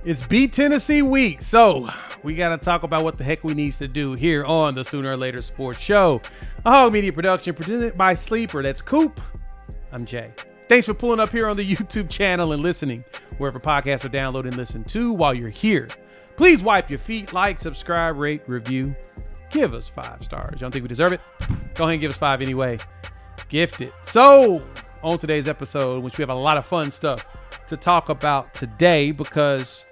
It's Beat Tennessee week, so we got to talk about what the heck we need to do here on the Sooner or Later Sports Show. A Hog Media production presented by Sleeper. That's Coop. I'm Jay. Thanks for pulling up here on the YouTube channel and listening wherever podcasts are downloaded and listened to while you're here. Please wipe your feet, like, subscribe, rate, review. Give us 5 stars. You don't think we deserve it? Go ahead and give us 5 anyway. Gift it. So, on today's episode, which we have a lot of fun stuff to talk about today because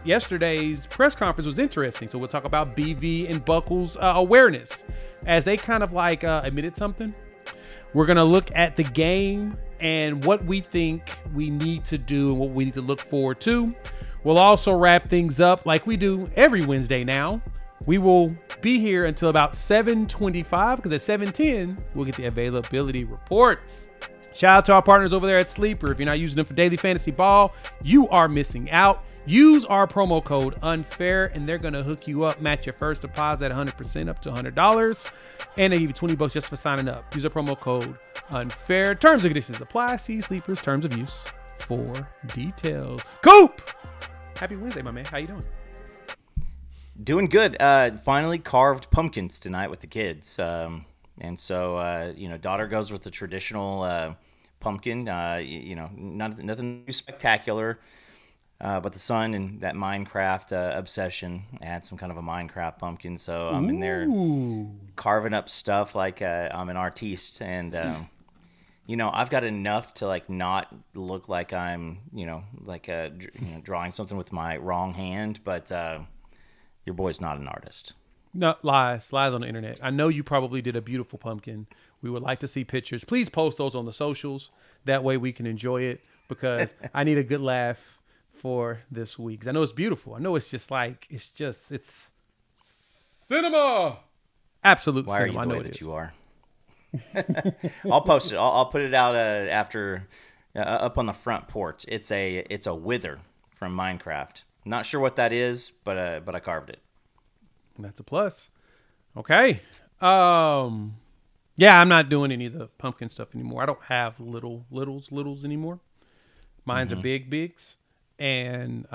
yesterday's press conference was interesting. So we'll talk about BV and Buckle's awareness as they kind of like admitted something. We're going to look at the game and what we think we need to do and what we need to look forward to. We'll also wrap things up like we do every Wednesday now. We will be here until about 7:25 because at 7:10, we'll get the availability report. Shout out to our partners over there at Sleeper. If you're not using them for daily fantasy ball, you are missing out. Use our promo code UNFAIR and they're going to hook you up, match your first deposit 100% up to $100. And they give you $20 just for signing up. Use our promo code UNFAIR. Terms and conditions apply. See Sleeper's terms of use for details. Coop! Happy Wednesday, my man. How you doing? Doing good. Finally carved pumpkins tonight with the kids. And so, daughter goes with the traditional pumpkin, nothing too spectacular. But the son and that Minecraft obsession had some kind of a Minecraft pumpkin. So I'm in there carving up stuff like I'm an artiste. And, I've got enough to like not look like I'm, drawing something with my wrong hand. But your boy's not an artist. No, lies on the internet. I know you probably did a beautiful pumpkin. We would like to see pictures. Please post those on the socials. That way we can enjoy it because I need a good laugh for this week. 'Cause I know it's beautiful. I know it's it's cinema. Absolute Why cinema. Are you the I know way it that is. you are? I'll post it. I'll put it out after up on the front porch. It's a wither from Minecraft. Not sure what that is, but I carved it. That's a plus. Okay. Yeah, I'm not doing any of the pumpkin stuff anymore. I don't have littles anymore. Mine's are bigs. And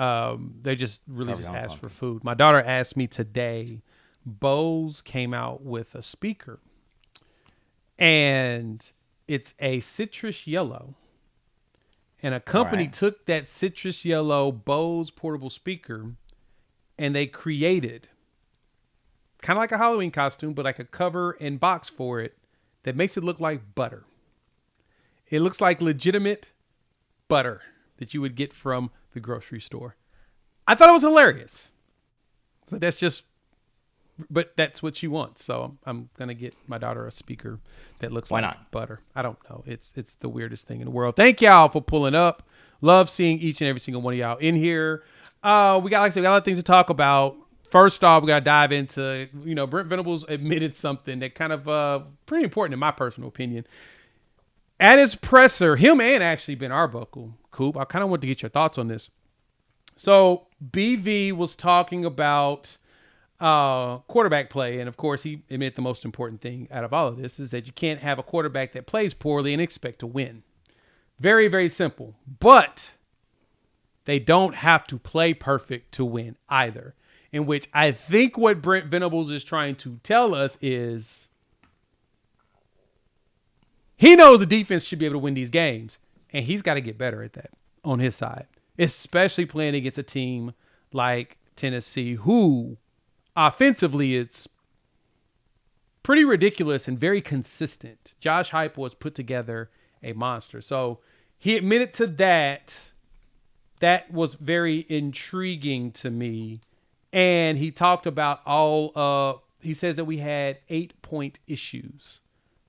they just really just ask for food. My daughter asked me today, Bose came out with a speaker. And it's a citrus yellow. And a company took that citrus yellow Bose portable speaker and they created kind of like a Halloween costume, but like a cover and box for it that makes it look like butter. It looks like legitimate butter that you would get from the grocery store. I thought it was hilarious. So but that's what she wants. So I'm going to get my daughter a speaker that looks like butter. I don't know. It's the weirdest thing in the world. Thank y'all for pulling up. Love seeing each and every single one of y'all in here. We got, like I said, we got a lot of things to talk about. First off, we got to dive into, Brent Venables admitted something that kind of pretty important in my personal opinion. At his presser, him and actually Ben Arbuckle, Coop, I kind of want to get your thoughts on this. So BV was talking about quarterback play. And of course, he admitted the most important thing out of all of this is that you can't have a quarterback that plays poorly and expect to win. Very, very simple. But they don't have to play perfect to win either. In which I think what Brent Venables is trying to tell us is he knows the defense should be able to win these games, and he's got to get better at that on his side, especially playing against a team like Tennessee, who offensively it's pretty ridiculous and very consistent. Josh Heupel has put together a monster. So he admitted to that. That was very intriguing to me. And he talked about he says that we had 8-point issues,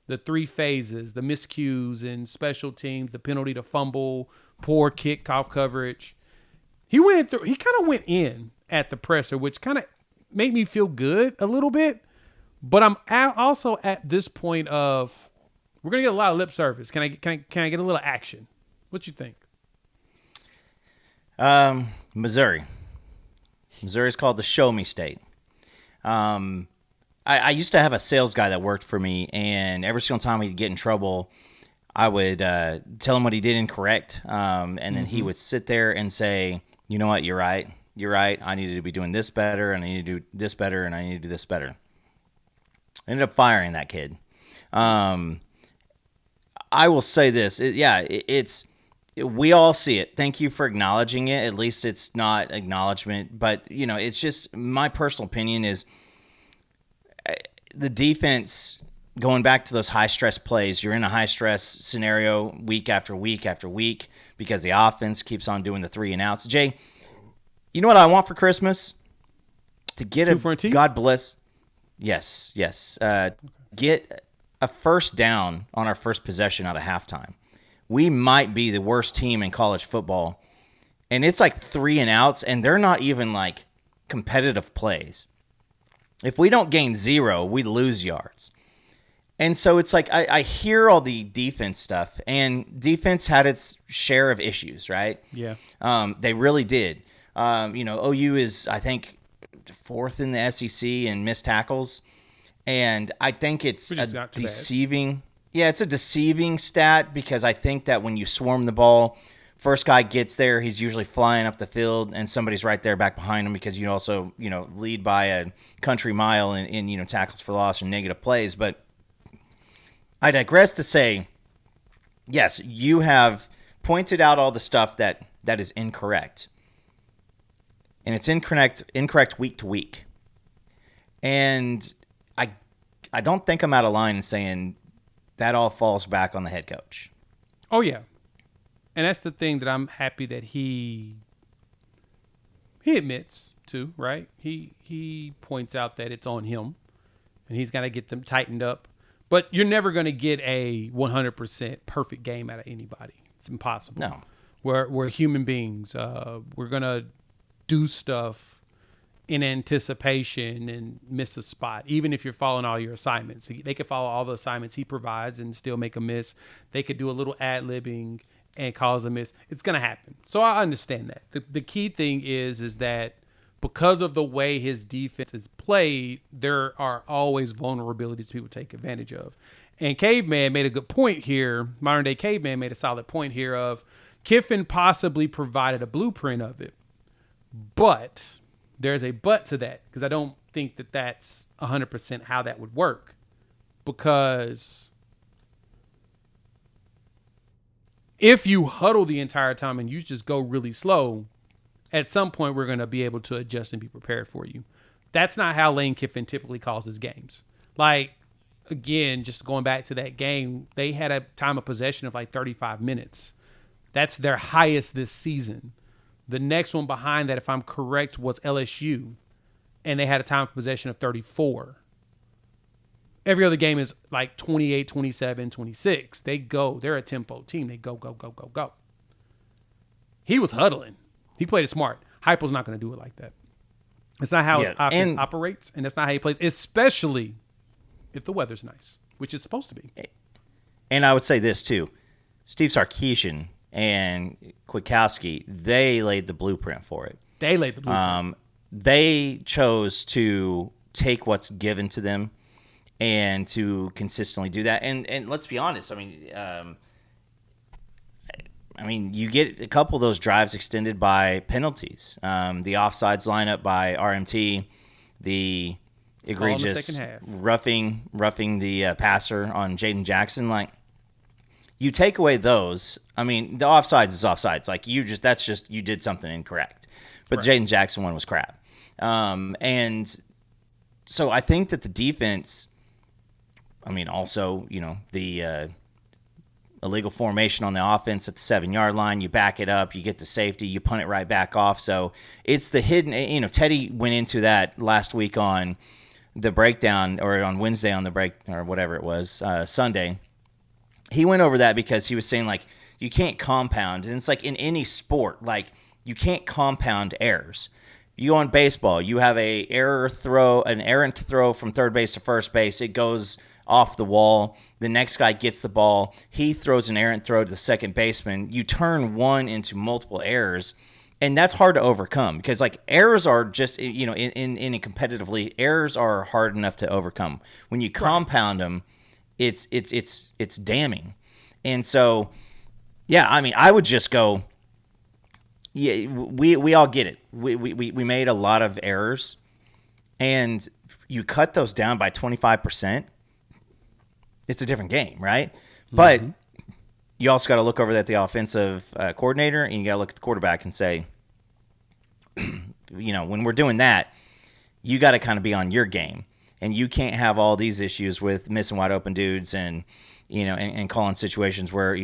the 3 phases, the miscues in special teams, the penalty to fumble, poor kickoff coverage. He kind of went in at the presser, which kind of made me feel good a little bit. But I'm also at this point of, we're going to get a lot of lip service. Can I get a little action? What you think? Missouri. Missouri's called the Show Me State. I used to have a sales guy that worked for me, and every single time he'd get in trouble, I would tell him what he did incorrect, and then he would sit there and say, you know what, you're right. you're right. I needed to be doing this better, and I need to do this better, and I need to do this better. I ended up firing that kid. I will say this. We all see it. Thank you for acknowledging it. At least it's not acknowledgement. But, it's just my personal opinion is the defense, going back to those high-stress plays, you're in a high-stress scenario week after week after week because the offense keeps on doing the 3-and-outs. Jay, you know what I want for Christmas? To get God bless. Yes. Get a first down on our first possession out of halftime. We might be the worst team in college football, and it's like 3-and-outs, and they're not even like competitive plays. If we don't gain 0, we lose yards. And so it's like I hear all the defense stuff, and defense had its share of issues, right? Yeah. They really did. OU is, I think, 4th in the SEC in missed tackles, and I think it's deceiving. Yeah, it's a deceiving stat because I think that when you swarm the ball, first guy gets there, he's usually flying up the field, and somebody's right there back behind him because you also, lead by a country mile in tackles for loss and negative plays. But I digress to say, yes, you have pointed out all the stuff that is incorrect. And it's incorrect week to week. And I don't think I'm out of line in saying that all falls back on the head coach. Oh, yeah. And that's the thing that I'm happy that he admits to, right? He points out that it's on him, and he's got to get them tightened up. But you're never going to get a 100% perfect game out of anybody. It's impossible. No. We're human beings. We're going to do stuff in anticipation and miss a spot, even if you're following all your assignments. They could follow all the assignments he provides and still make a miss. They could do a little ad-libbing and cause a miss. It's going to happen. So I understand that. The key thing is that because of the way his defense is played, there are always vulnerabilities people take advantage of. And Caveman made a good point here. Modern day Caveman made a solid point here of Kiffin possibly provided a blueprint of it. But there's a but to that, because I don't think that that's 100% how that would work. Because if you huddle the entire time and you just go really slow, at some point we're going to be able to adjust and be prepared for you. That's not how Lane Kiffin typically calls his games. Like, again, just going back to that game, they had a time of possession of like 35 minutes. That's their highest this season. The next one behind that, if I'm correct, was LSU, and they had a time of possession of 34. Every other game is like 28, 27, 26. They go. They're a tempo team. They go, go, go, go, go. He was huddling. He played it smart. Heupel's not going to do it like that. It's not how his offense operates, and that's not how he plays, especially if the weather's nice, which it's supposed to be. And I would say this, too. Steve Sarkisian and Kwiatkowski, they laid the blueprint for it. They laid the blueprint. They chose to take what's given to them and to consistently do that. And let's be honest. I mean, you get a couple of those drives extended by penalties. The offsides lineup by RMT, the egregious roughing the passer on Jaden Jackson, like. You take away those. I mean, the offsides is offsides. Like you did something incorrect. But right. The Jaden Jackson one was crap. And so I think that the defense. I mean, also the illegal formation on the offense at the 7-yard line. You back it up. You get the safety. You punt it right back off. So it's the hidden. Teddy went into that last week on the breakdown, or on Wednesday on the break, or whatever it was, Sunday. He went over that because he was saying, like, you can't compound. And it's like in any sport, like, you can't compound errors. You go on baseball, you have an errant throw from third base to first base. It goes off the wall. The next guy gets the ball. He throws an errant throw to the second baseman. You turn one into multiple errors, and that's hard to overcome because, like, errors are just, in a competitive league, errors are hard enough to overcome. When you compound them, it's damning. And so, yeah, I mean, I would just go Yeah, we all get it. We made a lot of errors, and you cut those down by 25%. It's a different game, right? But you also got to look over at the offensive coordinator, and you got to look at the quarterback and say, when we're doing that, you got to kind of be on your game, and you can't have all these issues with missing wide open dudes and calling situations where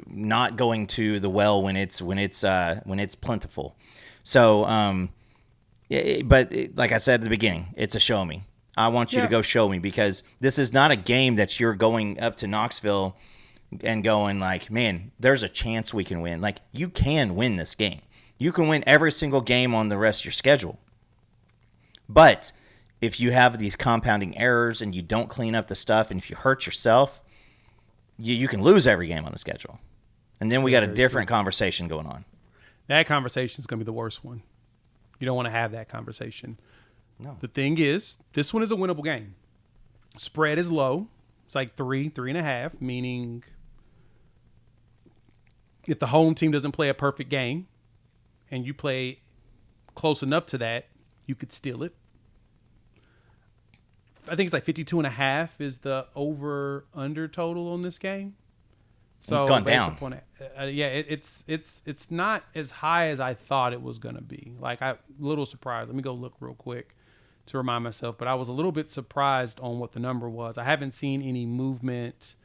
not going to the well when it's plentiful. So, but like I said at the beginning, it's a show me. I want you to go show me, because this is not a game that you're going up to Knoxville and going like, man, there's a chance we can win. Like, you can win this game. You can win every single game on the rest of your schedule. But if you have these compounding errors and you don't clean up the stuff, and if you hurt yourself, you can lose every game on the schedule. And then we got a different conversation going on. That conversation is going to be the worst one. You don't want to have that conversation. No. The thing is, this one is a winnable game. Spread is low. It's like 3.5, meaning if the home team doesn't play a perfect game and you play close enough to that, you could steal it. I think it's like 52.5 is the over-under total on this game. So it's gone down. Upon, it's not as high as I thought it was going to be. Like, I'm a little surprised. Let me go look real quick to remind myself. But I was a little bit surprised on what the number was. I haven't seen any movement.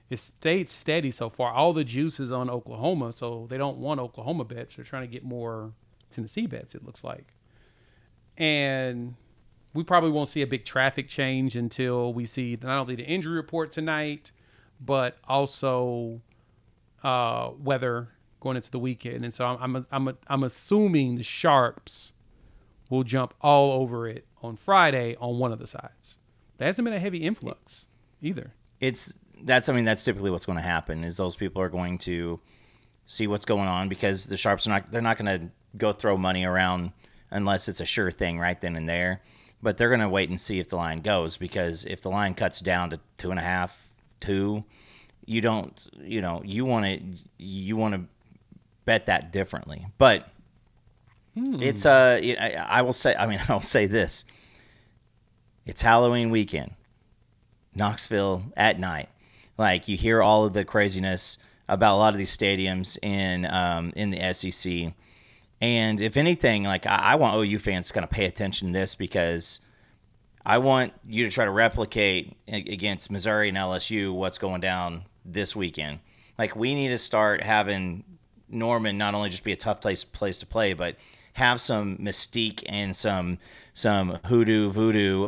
It stayed steady so far. All the juice is on Oklahoma, so they don't want Oklahoma bets. They're trying to get more Tennessee bets, it looks like. And we probably won't see a big traffic change until we see not only the injury report tonight, but also weather going into the weekend. And so I'm assuming the Sharps will jump all over it on Friday on one of the sides. There hasn't been a heavy influx either. That's typically what's going to happen, is those people are going to see what's going on, because the Sharps they're not going to go throw money around unless it's a sure thing right then and there. But they're going to wait and see if the line goes, because if the line cuts down to 2.5, 2, you want to bet that differently. But it's I will say this. It's Halloween weekend. Knoxville at night. Like, you hear all of the craziness about a lot of these stadiums in the SEC. And if anything, like, I want OU fans to kind of pay attention to this, because I want you to try to replicate against Missouri and LSU what's going down this weekend. Like, we need to start having Norman not only just be a tough place to play, but have some mystique and some hoodoo voodoo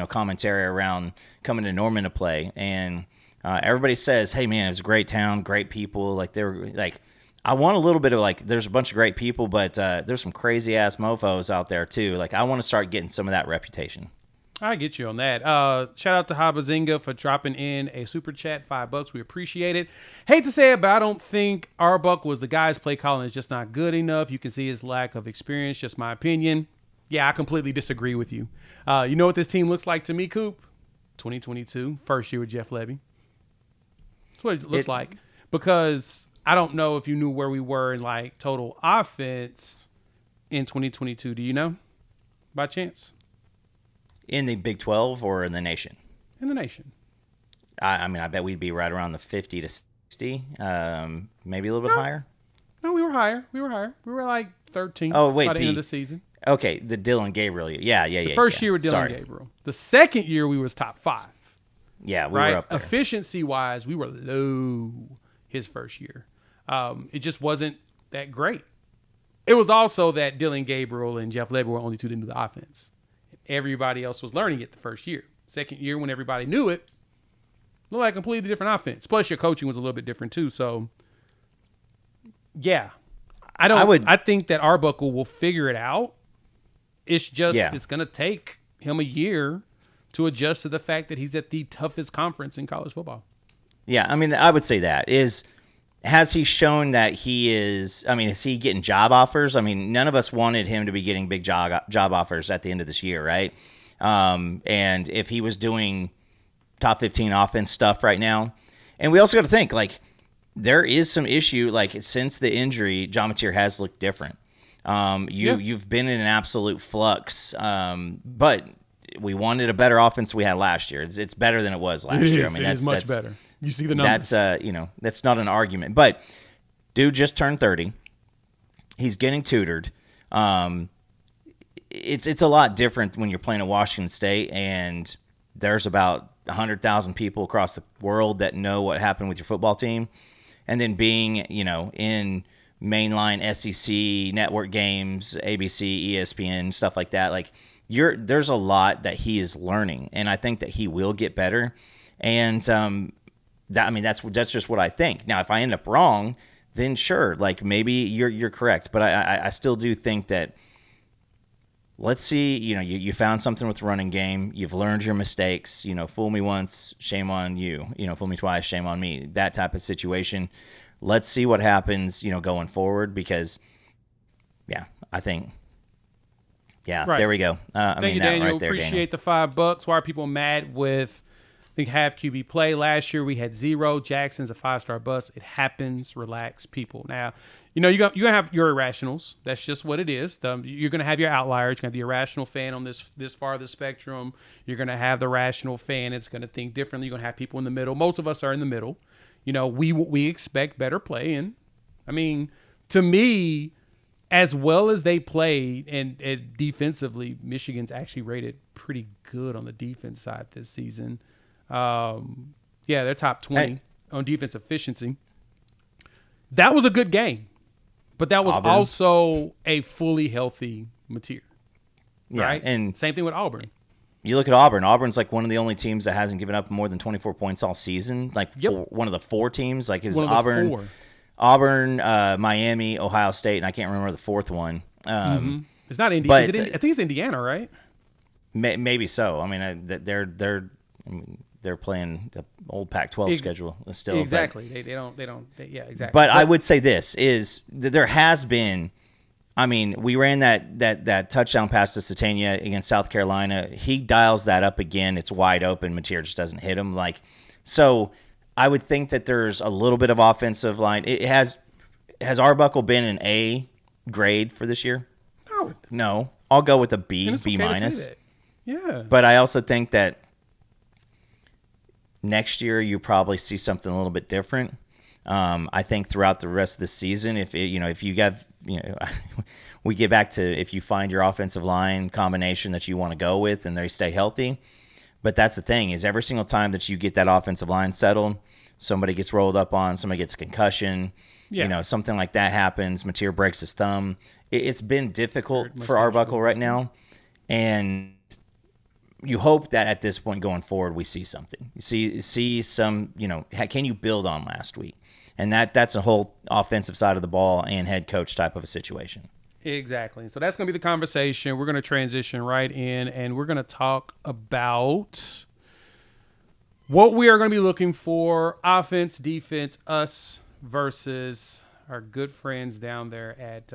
commentary around coming to Norman to play. And everybody says, hey man, it's a great town, great people. Like, they're like, I want a little bit of, like, there's a bunch of great people, but there's some crazy ass mofos out there too. Like, I want to start getting some of that reputation. I get you on that. Shout out to Habazinga for dropping in a super chat, $5. We appreciate it. Hate to say it, but I don't think Arbuck was the guy's play calling is just not good enough. You can see his lack of experience, just my opinion. Yeah, I completely disagree with you. You know what this team looks like to me, Coop? 2022, first year with Jeff Levy. That's what it looks like. Because I don't know if you knew where we were in, like, total offense in 2022. Do you know, by chance? In the Big 12 or in the nation? In the nation. I bet we'd be right around the 50 to 60, maybe a little bit higher. No, we were higher. We were like 13th by the end of the season. Okay, the Dylan Gabriel. Yeah. The first year with Dylan Gabriel. The second year, we was top 5. Yeah, we were up there. Efficiency-wise, we were low his first year. It just wasn't that great. It was also that Dylan Gabriel and Jeff Levy were only two that knew the offense. Everybody else was learning it the first year. Second year, when everybody knew it, looked like a completely different offense. Plus, your coaching was a little bit different too. So, yeah, I think that Arbuckle will figure it out. It's just it's going to take him a year to adjust to the fact that he's at the toughest conference in college football. Yeah, I mean, I would say that has he shown that he is? I mean, is he getting job offers? I mean, none of us wanted him to be getting big job offers at the end of this year, right? And if he was doing top 15 offense stuff right now, and we also got to think, like, there is some issue, like, since the injury, John Mateer has looked different. You've been in an absolute flux, but we wanted a better offense we had last year. It's better than it was last year. I mean, that's much better. You see the numbers. That's not an argument. But dude just turned 30. He's getting tutored. It's a lot different when you're playing at Washington State and there's about 100,000 people across the world that know what happened with your football team, and then being in mainline SEC network games, ABC, ESPN, stuff like that. Like there's a lot that he is learning, and I think that he will get better. And that's just what I think. Now, if I end up wrong, then sure, like maybe you're correct. But I still do think that. Let's see, you found something with the running game. You've learned your mistakes. Fool me once, shame on you. Fool me twice, shame on me. That type of situation. Let's see what happens, going forward because, I think, right. There we go. Thank you, Daniel. Right there, appreciate the $5. Why are people mad with, I think, half QB play? Last year we had 0. Jackson's a 5-star bust. It happens. Relax, people. Now, you're going to have your irrationals. That's just what it is. You're going to have your outliers. You're going to have the irrational fan on this far of the spectrum. You're going to have the rational fan that's going to think differently. You're going to have people in the middle. Most of us are in the middle. We expect better play. And, I mean, to me, as well as they played and defensively, Michigan's actually rated pretty good on the defense side this season. They're top 20 on defense efficiency. That was a good game. But that was Auburn. Also a fully healthy Mateer. Yeah, right? And same thing with Auburn. You look at Auburn. Auburn's like one of the only teams that hasn't given up more than 24 points all season. Like one of the 4 teams. Like it was Auburn, Miami, Ohio State, and I can't remember the 4th one. It's not Indiana. I think it's Indiana, right? Maybe so. I mean, they're playing the old Pac-12 schedule still. Exactly. They don't. Exactly. But I would say this is that there has been. I mean, we ran that touchdown pass to Satania against South Carolina. He dials that up again. It's wide open. Mateer just doesn't hit him. So I would think that there's a little bit of offensive line. Has Arbuckle been an A grade for this year? No. I'll go with a B, B minus. Yeah. But I also think that next year you probably see something a little bit different. I think throughout the rest of the season, if you got, we get back to if you find your offensive line combination that you want to go with and they stay healthy. But that's the thing is every single time that you get that offensive line settled, somebody gets rolled up on, somebody gets a concussion, something like that happens. Mateer breaks his thumb. It's been difficult for Arbuckle right now, and you hope that at this point going forward we see something. You see some, can you build on last week? And that's a whole offensive side of the ball and head coach type of a situation. Exactly. So that's going to be the conversation. We're going to transition right in, and we're going to talk about what we are going to be looking for, offense, defense, us versus our good friends down there at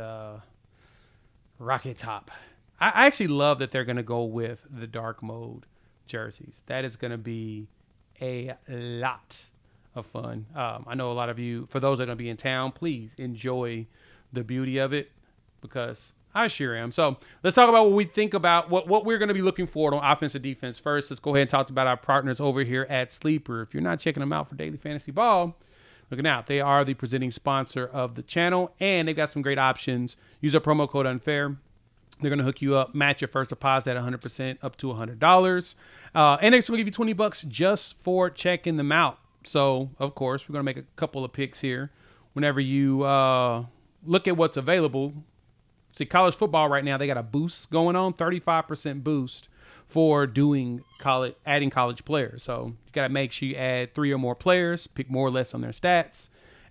Rocket Top. I actually love that they're going to go with the dark mode jerseys. That is going to be a lot of fun. I know a lot of you, for those that are going to be in town, please enjoy the beauty of it because I sure am. So let's talk about what we think about what we're going to be looking for on offense and defense. First, let's go ahead and talk about our partners over here at Sleeper. If you're not checking them out for Daily Fantasy Ball, looking out. They are the presenting sponsor of the channel, and they've got some great options. Use our promo code UNFAIR. They're going to hook you up, match your first deposit at 100% up to $100. And they're going to give you $20 just for checking them out. So, of course, we're going to make a couple of picks here. Whenever you look at what's available, see, college football right now, they got a boost going on, 35% boost for adding college players. So you got to make sure you add 3 or more players, pick more or less on their stats.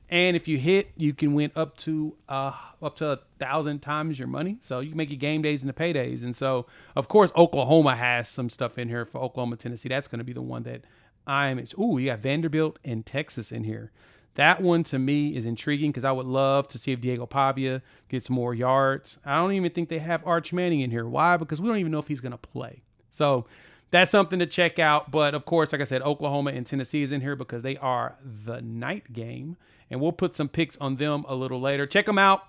And if you hit, you can win up to 1,000 times your money. So you can make your game days into paydays. And so, of course, Oklahoma has some stuff in here for Oklahoma, Tennessee. That's going to be the one that you got Vanderbilt and Texas in here. That one to me is intriguing because I would love to see if Diego Pavia gets more yards. I don't even think they have Arch Manning in here. Why? Because we don't even know if he's going to play. So that's something to check out. But, of course, like I said, Oklahoma and Tennessee is in here because they are the night game. And we'll put some picks on them a little later. Check them out.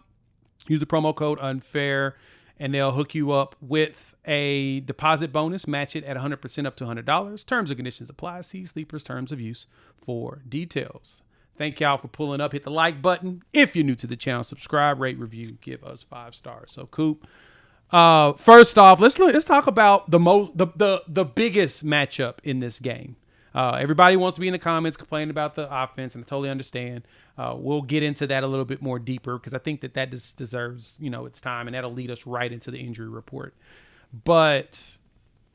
Use the promo code UNFAIR, and they'll hook you up with a deposit bonus. Match it at 100% up to $100. Terms and conditions apply. See Sleeper's terms of use for details. Thank y'all for pulling up. Hit the like button. If you're new to the channel, subscribe, rate, review, give us 5 stars. So, Coop, first off, let's talk about the biggest matchup in this game. Everybody wants to be in the comments complaining about the offense, and I totally understand. We'll get into that a little bit more deeper because I think that just deserves, its time, and that'll lead us right into the injury report. But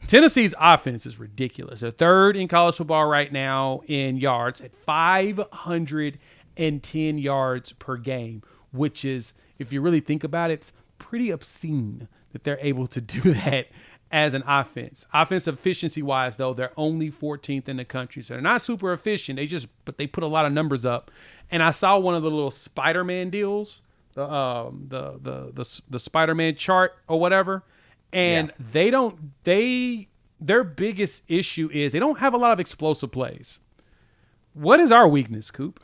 Tennessee's offense is ridiculous. They're third in college football right now in yards at 510 yards per game, which is, if you really think about it, it's pretty obscene that they're able to do that as an offense. Offensive efficiency-wise, though, they're only 14th in the country. So they're not super efficient. But they put a lot of numbers up. And I saw one of the little Spider-Man deals, the Spider-Man chart or whatever. And their biggest issue is they don't have a lot of explosive plays. What is our weakness, Coop?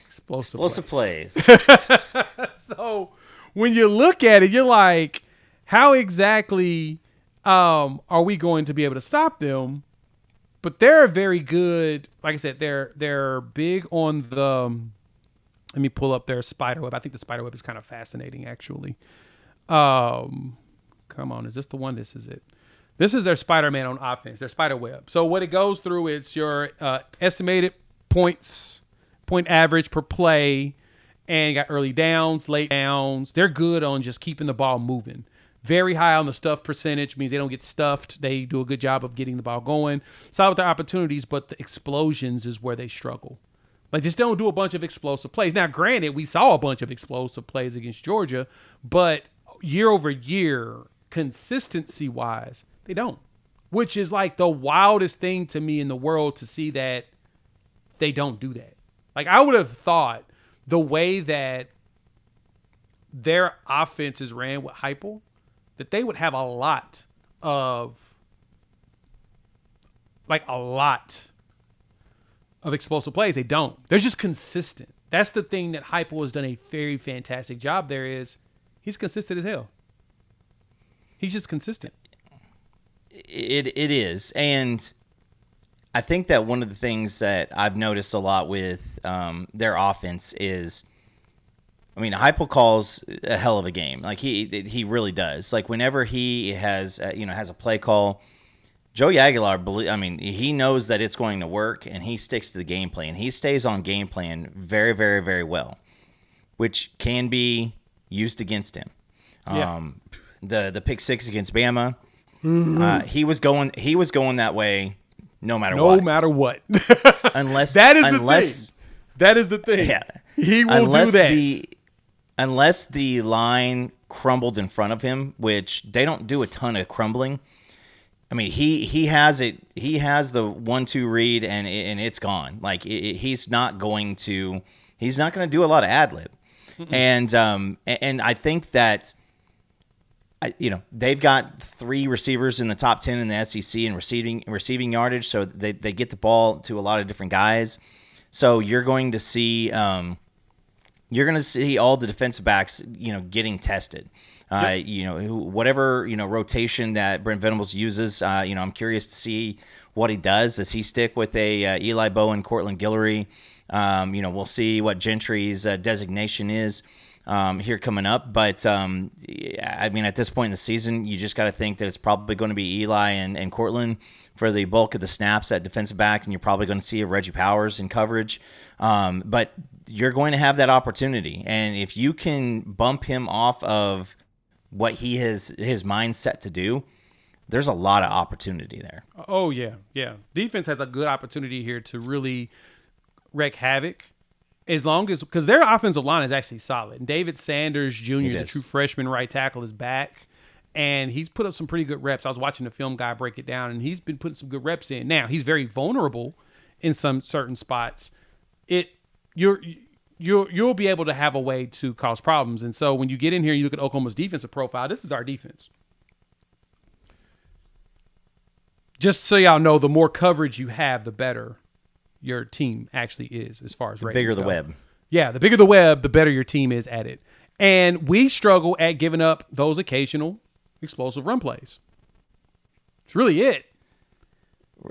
Explosive plays. So when you look at it, you're like, how exactly are we going to be able to stop them? But they're very good. Like I said, they're big on the. Let me pull up their spider web. I think the spider web is kind of fascinating, actually. Come on, is this the one? This is it. This is their Spider-Man on offense. Their spider web. So what it goes through, it's your estimated point average per play, and got early downs, late downs. They're good on just keeping the ball moving. Very high on the stuff percentage, means they don't get stuffed. They do a good job of getting the ball going. Solid with their opportunities, but the explosions is where they struggle. Like, just don't do a bunch of explosive plays. Now, granted, we saw a bunch of explosive plays against Georgia, but year over year, consistency-wise, they don't. Which is like the wildest thing to me in the world to see that they don't do that. Like, I would have thought the way that their offense is ran with Heupel, that they would have a lot of explosive plays. They don't. They're just consistent. That's the thing that Heupel has done a very fantastic job there is he's consistent as hell. He's just consistent. It is. And I think that one of the things that I've noticed a lot with their offense is, Heupel calls a hell of a game. Like he really does. Like whenever he has a play call, Joey Aguilar, he knows that it's going to work, and he sticks to the game plan. He stays on game plan very, very, very well, which can be used against him. Yeah. The pick six against Bama, he was going that way no matter what. Unless that is the thing. That is the thing. Yeah. He will do that. Unless the line crumbled in front of him, which they don't do a ton of crumbling. He has it. He has the 1-2 read, and it's gone. Like he's not going to do a lot of ad lib, and I think that they've got 3 receivers in the top 10 in the SEC in receiving yardage, so they get the ball to a lot of different guys. So you're going to see all the defensive backs getting tested. Whatever rotation that Brent Venables uses. I'm curious to see what he does. Does he stick with a Eli Bowen, Cortland Guillory? We'll see what Gentry's designation is here coming up. But at this point in the season, you just got to think that it's probably going to be Eli and Cortland for the bulk of the snaps at defensive back, and you're probably going to see a Reggie Powers in coverage. But you're going to have that opportunity, and if you can bump him off of what his mind set to do, there's a lot of opportunity there. Oh, yeah. Defense has a good opportunity here to really wreak havoc, because their offensive line is actually solid. And David Sanders Jr., the true freshman right tackle, is back, and he's put up some pretty good reps. I was watching the film guy break it down, and he's been putting some good reps in. Now, he's very vulnerable in some certain spots. You'll be able to have a way to cause problems. And so when you get in here and you look at Oklahoma's defensive profile, this is our defense. Just so y'all know, the more coverage you have, the better your team actually is as far as ratings bigger the go. web. Yeah, the bigger the web, the better your team is at it. And we struggle at giving up those occasional explosive run plays. It's really it.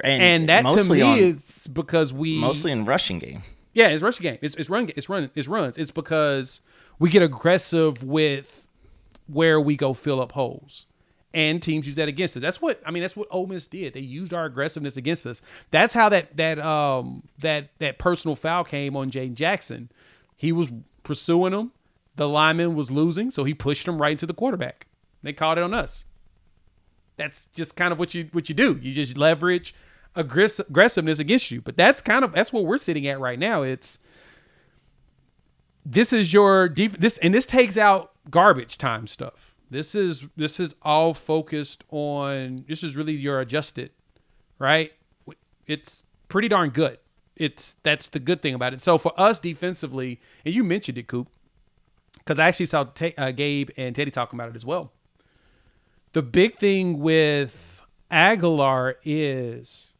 And that to me is because we mostly in rushing game. Yeah, it's rushing game. It's runs. It's because we get aggressive with where we go fill up holes. And teams use that against us. That's what Ole Miss did. They used our aggressiveness against us. That's how that personal foul came on Jaden Jackson. He was pursuing him. The lineman was losing, so he pushed him right into the quarterback. They called it on us. That's just kind of what you do. You just leverage aggressiveness against you. But that's what we're sitting at right now. This is your this takes out garbage time stuff. This is all focused on. This is really your adjusted, right? It's pretty darn good. That's the good thing about it. So for us defensively, and you mentioned it, Coop, because I actually saw Gabe and Teddy talking about it as well. The big thing with Aguilar is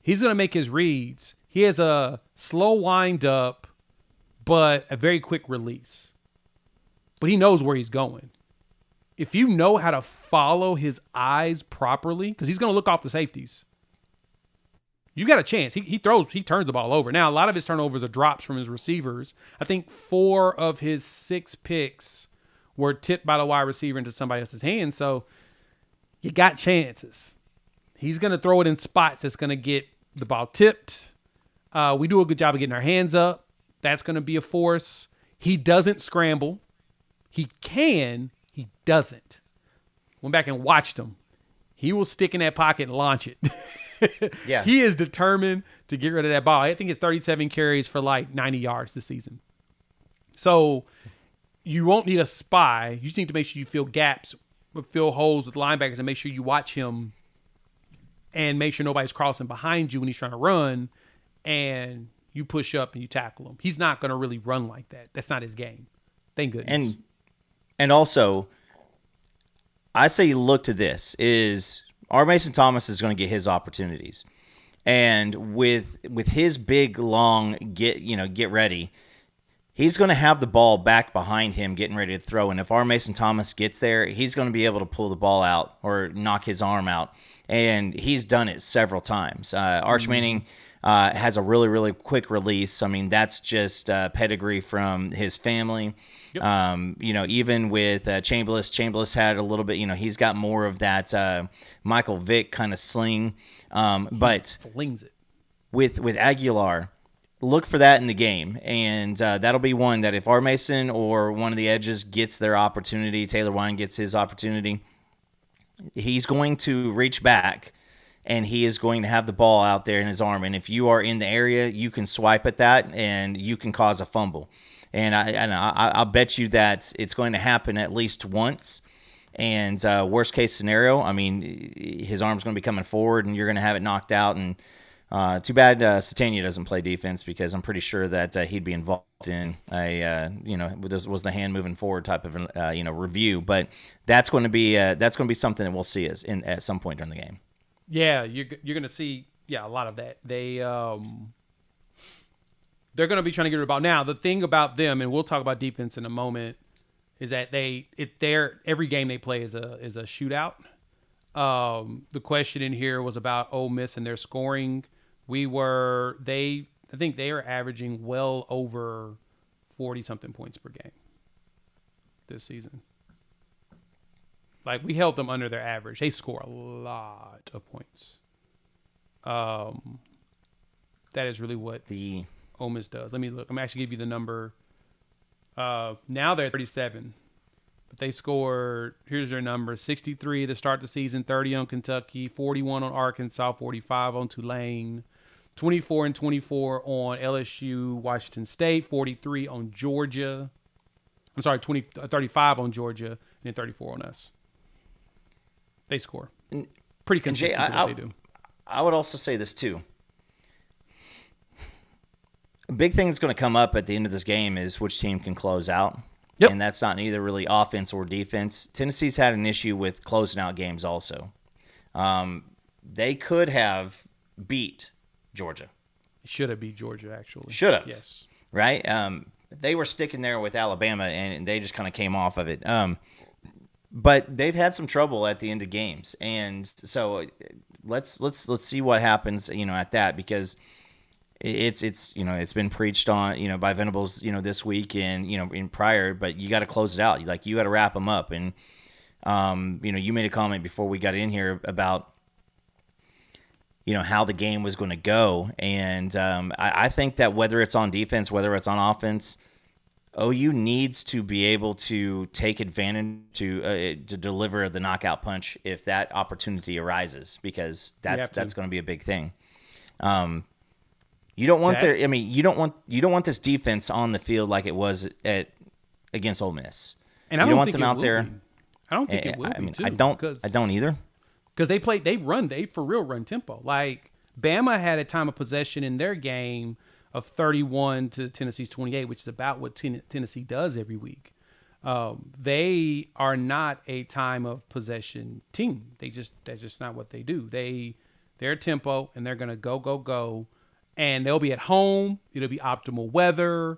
he's going to make his reads. He has a slow wind up, but a very quick release. But he knows where he's going. If you know how to follow his eyes properly, because he's going to look off the safeties, you got a chance. He turns the ball over. Now, a lot of his turnovers are drops from his receivers. I think 4 of his 6 picks were tipped by the wide receiver into somebody else's hands. So you got chances. He's going to throw it in spots that's going to get the ball tipped. We do a good job of getting our hands up. That's going to be a force. He doesn't scramble. He can. He doesn't. Went back and watched him. He will stick in that pocket and launch it. Yeah. He is determined to get rid of that ball. I think it's 37 carries for like 90 yards this season. So you won't need a spy. You just need to make sure you fill gaps, fill holes with linebackers, and make sure you watch him and make sure nobody's crossing behind you when he's trying to run, and you push up and you tackle him. He's not going to really run like that. That's not his game. Thank goodness. And also, I say you look to this is our Mason Thomas is going to get his opportunities. And with his big, long get ready, he's going to have the ball back behind him getting ready to throw. And if our Mason Thomas gets there, he's going to be able to pull the ball out or knock his arm out. And he's done it several times. Arch Manning has a really, really quick release. I mean, that's just pedigree from his family. Yep. Even with Chambliss had a little bit, he's got more of that Michael Vick kind of sling. But flings it. With Aguilar, look for that in the game. And that'll be one that if R. Mason or one of the edges gets their opportunity, Taylor Wine gets his opportunity, he's going to reach back and he is going to have the ball out there in his arm. And if you are in the area, you can swipe at that and you can cause a fumble. And I'll bet you that it's going to happen at least once. And worst case scenario, I mean, his arm's going to be coming forward and you're going to have it knocked out. And too bad Satania doesn't play defense, because I'm pretty sure that he'd be involved in was the hand moving forward type of review. But that's going to be something that we'll see at some point during the game. Yeah, you're going to see a lot of that. They're going to be trying to get rid of the ball. Now, the thing about them, and we'll talk about defense in a moment, is that every game they play is a shootout. The question in here was about Ole Miss and their scoring. I think they are averaging well over 40-something points per game this season. Like, we held them under their average. They score a lot of points. That is really what the Ole Miss does. Let me look. I'm actually give you the number. Now they're 37. But they scored, here's their number, 63 to start the season, 30 on Kentucky, 41 on Arkansas, 45 on Tulane, 24 and 24 on LSU, Washington State, 43 on Georgia. I'm sorry, 35 on Georgia, and then 34 on us. They score. Pretty consistent with what they do. I would also say this too. A big thing that's going to come up at the end of this game is which team can close out. Yep. And that's not either really offense or defense. Tennessee's had an issue with closing out games also. They could have beat Georgia. Should have beat Georgia, actually. Should have. Yes. Right? they were sticking there with Alabama, and they just kind of came off of it. But they've had some trouble at the end of games, and so let's see what happens, at that, because it's been preached on, by Venables, this week and in prior, but you got to close it out. Like, you got to wrap them up, and you made a comment before we got in here about how the game was going to go, and I think that whether it's on defense, whether it's on offense, OU needs to be able to take advantage to deliver the knockout punch if that opportunity arises, because that's going to be a big thing. You don't want you don't want this defense on the field like it was against Ole Miss. And you don't want them out there. I don't think it will be too. I don't either. Because they for real run tempo. Like, Bama had a time of possession in their game of 31 to Tennessee's 28, which is about what Tennessee does every week. They are not a time of possession team. That's just not what they do. Their tempo, and they're gonna go, and they'll be at home. It'll be optimal weather.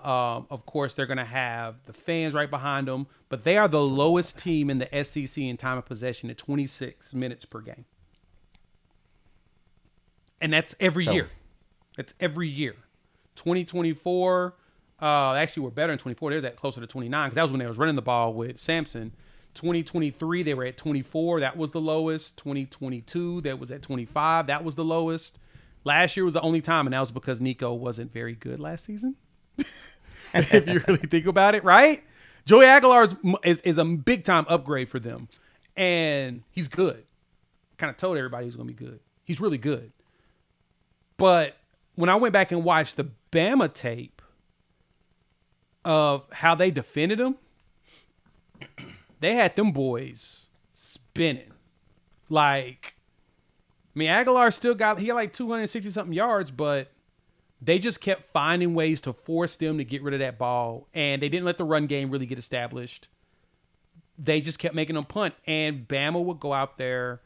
Of course, they're gonna have the fans right behind them, but they are the lowest team in the SEC in time of possession at 26 minutes per game, and that's every year. That's every year. 2024, actually, we're better in 24. There's that closer to 29, because that was when they was running the ball with Sampson. 2023, they were at 24. That was the lowest. 2022, that was at 25. That was the lowest. Last year was the only time, and that was because Nico wasn't very good last season. If you really think about it, right? Joey Aguilar is a big-time upgrade for them, and he's good. Kind of told everybody he's going to be good. He's really good. But when I went back and watched the Bama tape of how they defended him, they had them boys spinning. Like, Aguilar still he had like 260-something yards, but they just kept finding ways to force them to get rid of that ball, and they didn't let the run game really get established. They just kept making them punt, and Bama would go out there,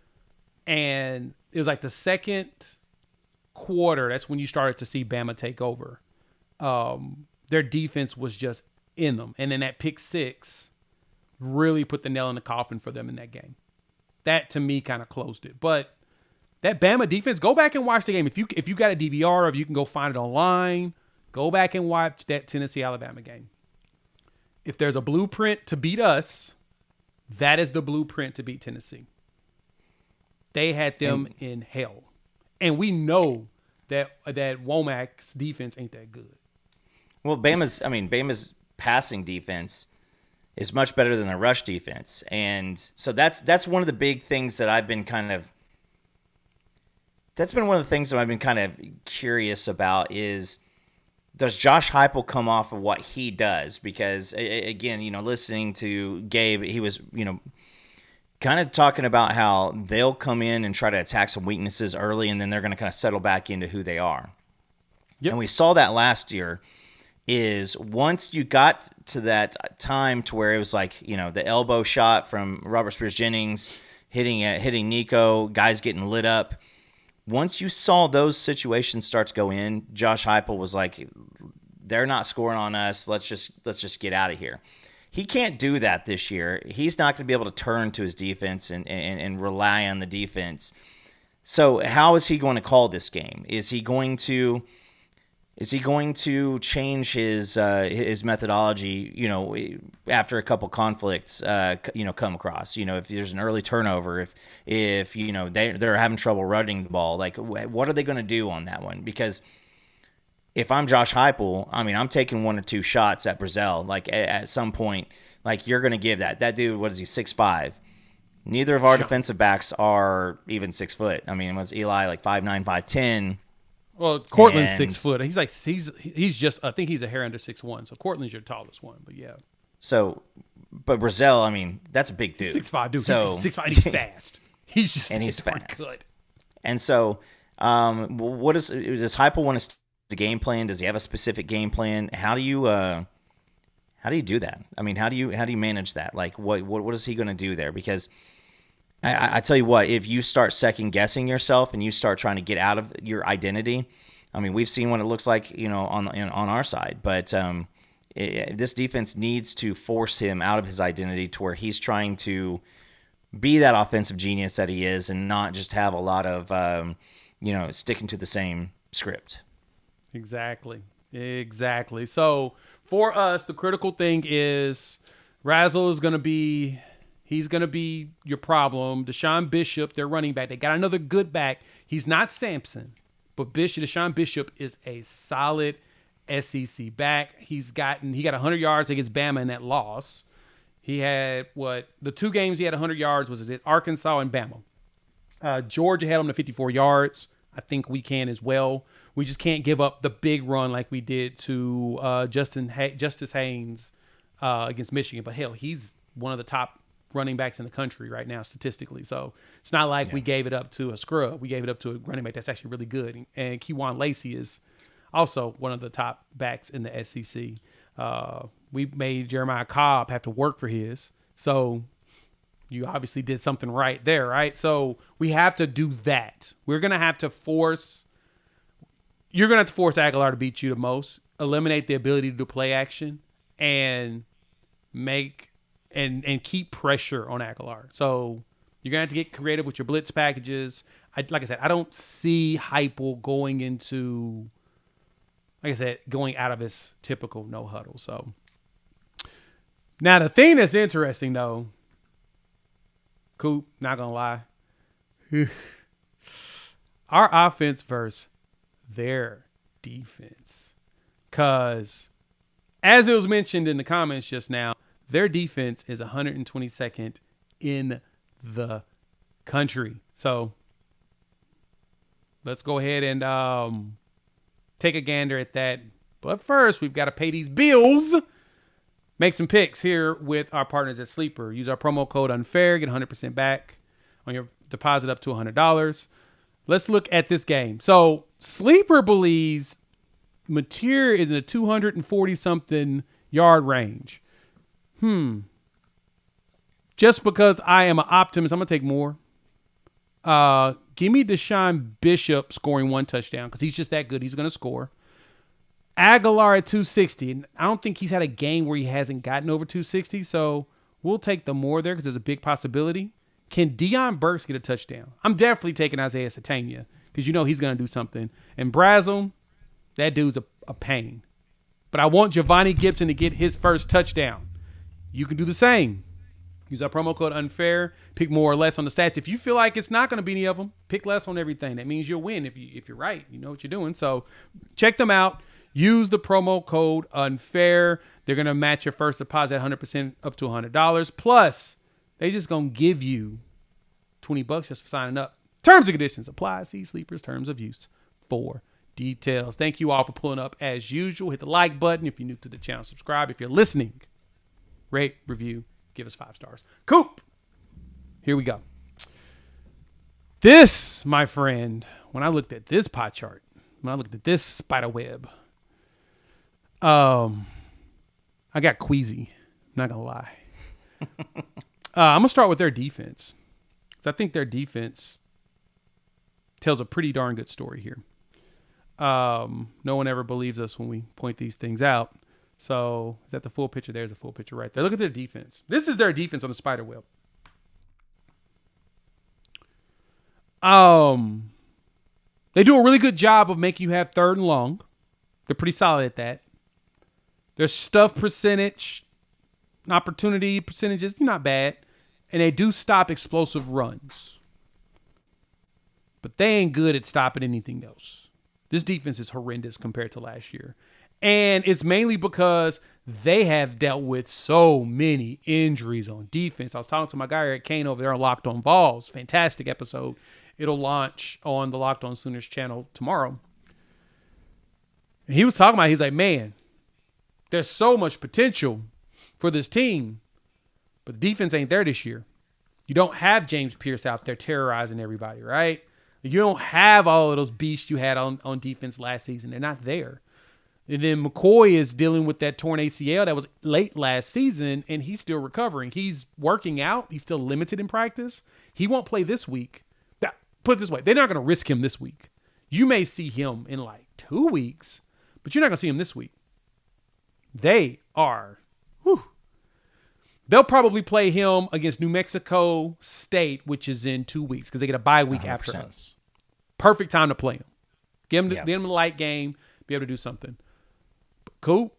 and it was like the second quarter, that's when you started to see Bama take over. Their defense was just in them, and then that pick six really put the nail in the coffin for them in that game. That, to me, kind of closed it. But that Bama defense, go back and watch the game. If you got a DVR, or if you can go find it online, go back and watch that Tennessee-Alabama game. If there's a blueprint to beat us, that is the blueprint to beat Tennessee. They had them in hell. And we know that Womack's defense ain't that good. Well, Bama's passing defense is much better than their rush defense. And so that's one of the big things that I've been kind of curious about is, does Josh Heupel come off of what he does? Because, again, listening to Gabe, he was, kind of talking about how they'll come in and try to attack some weaknesses early, and then they're going to kind of settle back into who they are. Yep. And we saw that last year, is once you got to that time to where it was like, the elbow shot from Robert Spears-Jennings hitting Nico, guys getting lit up. Once you saw those situations start to go in, Josh Heupel was like, they're not scoring on us. Let's just get out of here. He can't do that this year. He's not going to be able to turn to his defense and rely on the defense. So how is he going to call this game? Is he going to change his methodology, after a couple conflicts, come across, if there's an early turnover, if they're having trouble running the ball, like what are they going to do on that one? Because if I'm Josh Heupel, I'm taking one or two shots at Brazil. Like at some point, like you're going to give that dude, what is he, 6'5"? Neither of our defensive backs are even 6 foot. Was Eli like 5'9", 5'10"? Well, Cortland's 6 foot. He's just, I think he's a hair under 6'1". So Cortland's your tallest one, but yeah. So, but Brazil, that's a big dude. 6'5", dude. So, he's 6'5", and he's fast. He's fast. Good. And so, does Heupel want to the game plan? Does he have a specific game plan? How do you do that? How do you manage that? Like, what is he going to do there? Because I tell you what, if you start second guessing yourself and you start trying to get out of your identity, we've seen what it looks like, on our side. But This defense needs to force him out of his identity to where he's trying to be that offensive genius that he is and not just have a lot of, sticking to the same script. Exactly. So for us, the critical thing is Razzle is going to be your problem. Deshaun Bishop, their running back, they got another good back. He's not Sampson, but Deshaun Bishop is a solid SEC back. He got 100 yards against Bama in that loss. He had the 2 games he had 100 yards was at Arkansas and Bama. Georgia had him to 54 yards. I think we can as well. We just can't give up the big run like we did to Justice Haynes against Michigan. But hell, he's one of the top running backs in the country right now statistically. So it's not like we gave it up to a scrub. We gave it up to a running back that's actually really good. And Kejuan Lacey is also one of the top backs in the SEC. We made Jeremiah Cobb have to work for his. So you obviously did something right there, right? So we have to do that. You're going to have to force Aguilar to beat you the most, eliminate the ability to do play action, and keep pressure on Aguilar. So you're going to have to get creative with your blitz packages. Like I said, I don't see Heupel going out of his typical no huddle. So now the thing that's interesting though, Coop, not gonna lie, our offense versus their defense, because as it was mentioned in the comments just now, their defense is 122nd in the country. So let's go ahead and take a gander at that. But first, we've got to pay these bills. Make some picks here with our partners at Sleeper. Use our promo code UNFAIR. Get 100% back on your deposit up to $100. Let's look at this game. So Sleeper believes Mateer is in a 240-something yard range. Just because I am an optimist, I'm going to take more. Give me Deshaun Bishop scoring 1 touchdown because he's just that good. He's going to score. Aguilar at 260. And I don't think he's had a game where he hasn't gotten over 260, so we'll take the more there because there's a big possibility. Can Deion Burks get a touchdown? I'm definitely taking Isaiah Satania because you know he's going to do something. And Brazel, that dude's a pain. But I want Giovanni Gibson to get his first touchdown. You can do the same. Use our promo code UNFAIR. Pick more or less on the stats. If you feel like it's not going to be any of them, pick less on everything. That means you'll win if you're right. You know what you're doing. So check them out. Use the promo code UNFAIR. They're going to match your first deposit 100% up to $100. Plus, they just going to give you $20 just for signing up. Terms and conditions apply. See Sleeper's terms of use for details. Thank you all for pulling up as usual. Hit the like button if you're new to the channel. Subscribe if you're listening. Rate, review, give us 5 stars. Coop, here we go. This, my friend, when I looked at this pie chart, when I looked at this spider web, I got queasy. I'm not going to lie. I'm going to start with their defense because I think their defense tells a pretty darn good story here. No one ever believes us when we point these things out. So is that the full picture? There's a full picture right there. Look at their defense. This is their defense on the spider web. They do a really good job of making you have 3rd and long. They're pretty solid at that. Their stuff percentage, opportunity percentages, not bad. And they do stop explosive runs. But they ain't good at stopping anything else. This defense is horrendous compared to last year. And it's mainly because they have dealt with so many injuries on defense. I was talking to my guy Eric Kane over there on Locked On Vols. Fantastic episode. It'll launch on the Locked On Sooners channel tomorrow. And he was talking about, he's like, man, there's so much potential for this team, but the defense ain't there this year. You don't have James Pierce out there terrorizing everybody, right? You don't have all of those beasts you had on defense last season. They're not there. And then McCoy is dealing with that torn ACL that was late last season, and he's still recovering. He's working out. He's still limited in practice. He won't play this week. Now, put it this way. They're not going to risk him this week. You may see him in like 2 weeks, but you're not going to see him this week. They are. Whew. They'll probably play him against New Mexico State, which is in 2 weeks because they get a bye week 100%. after us. Perfect time to play him. Give him a light game, be able to do something. But Coop,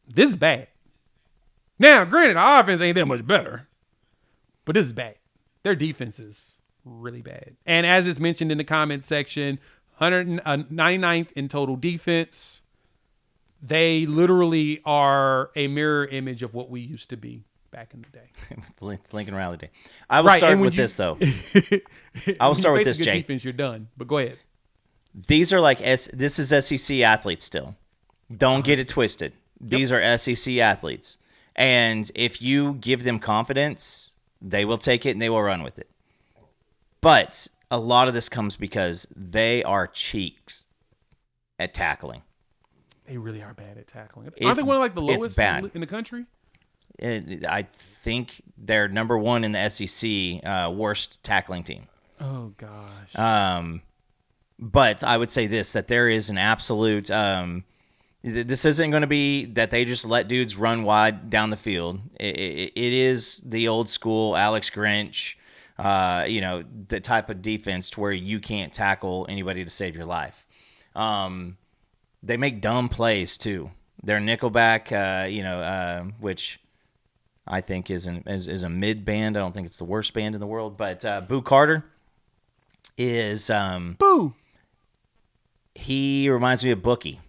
this is bad. Now, granted, our offense ain't that much better, but this is bad. Their defense is really bad. And as is mentioned in the comments section, 199th in total defense. They literally are a mirror image of what we used to be back in the day. Lincoln Riley Day. I will start with this, though. I will start with this, Jay. Defense, you're done. But go ahead. These are like this is SEC athletes still. Don't get it twisted. These are SEC athletes. And if you give them confidence, they will take it and they will run with it. But a lot of this comes because they are cheeks at tackling. They really are bad at tackling. Aren't they one of like the lowest in the country? I think they're number one in the SEC worst tackling team. Oh, gosh. But I would say this, that there is an absolute this isn't going to be that they just let dudes run wide down the field. It is the old school Alex Grinch, the type of defense to where you can't tackle anybody to save your life. They make dumb plays too. Their nickelback, which I think is a mid band. I don't think it's the worst band in the world, but Boo Carter is Boo. He reminds me of Bookie.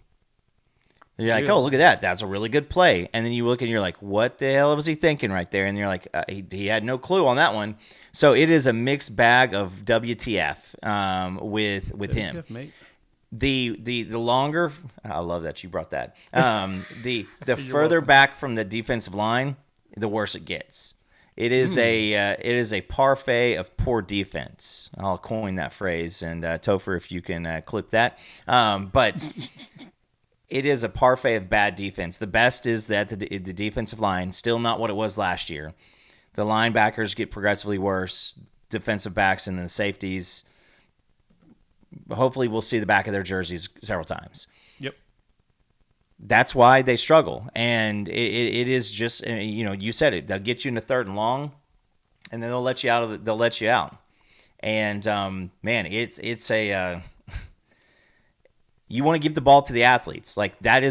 You're like, oh, look at that. That's a really good play. And then you look and you're like, what the hell was he thinking right there? And you're like, he had no clue on that one. So it is a mixed bag of WTF with WTF, him. Mate. The longer, I love that you brought that. The further back from the defensive line, the worse it gets. It is a parfait of poor defense. I'll coin that phrase, and Topher, if you can clip that. But it is a parfait of bad defense. The best is that the defensive line, still not what it was last year. The linebackers get progressively worse. Defensive backs and then the safeties. Hopefully we'll see the back of their jerseys several times. Yep. That's why they struggle. And it is just, you said it. They'll get you in the third and long, and then they'll let you out. They'll let you out. And, man, it's a you want to give the ball to the athletes. Like, that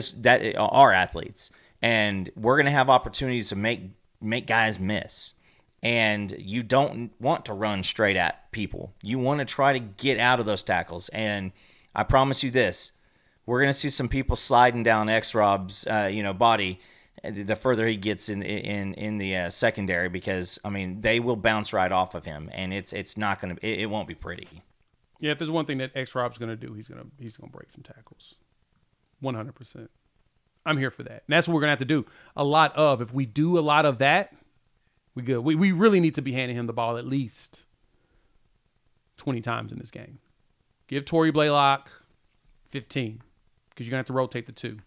are athletes. And we're going to have opportunities to make guys miss. And you don't want to run straight at people. You want to try to get out of those tackles. And I promise you this, we're going to see some people sliding down X-Rob's body the further he gets in the secondary, because I mean they will bounce right off of him, and it's not going to it won't be pretty. Yeah, if there's one thing that X-Rob's going to do, he's going to break some tackles. 100%. I'm here for that. And that's what we're going to have to do. If we do a lot of that, we good. We really need to be handing him the ball at least 20 times in this game. Give Torrey Blaylock 15, because you're going to have to rotate the two.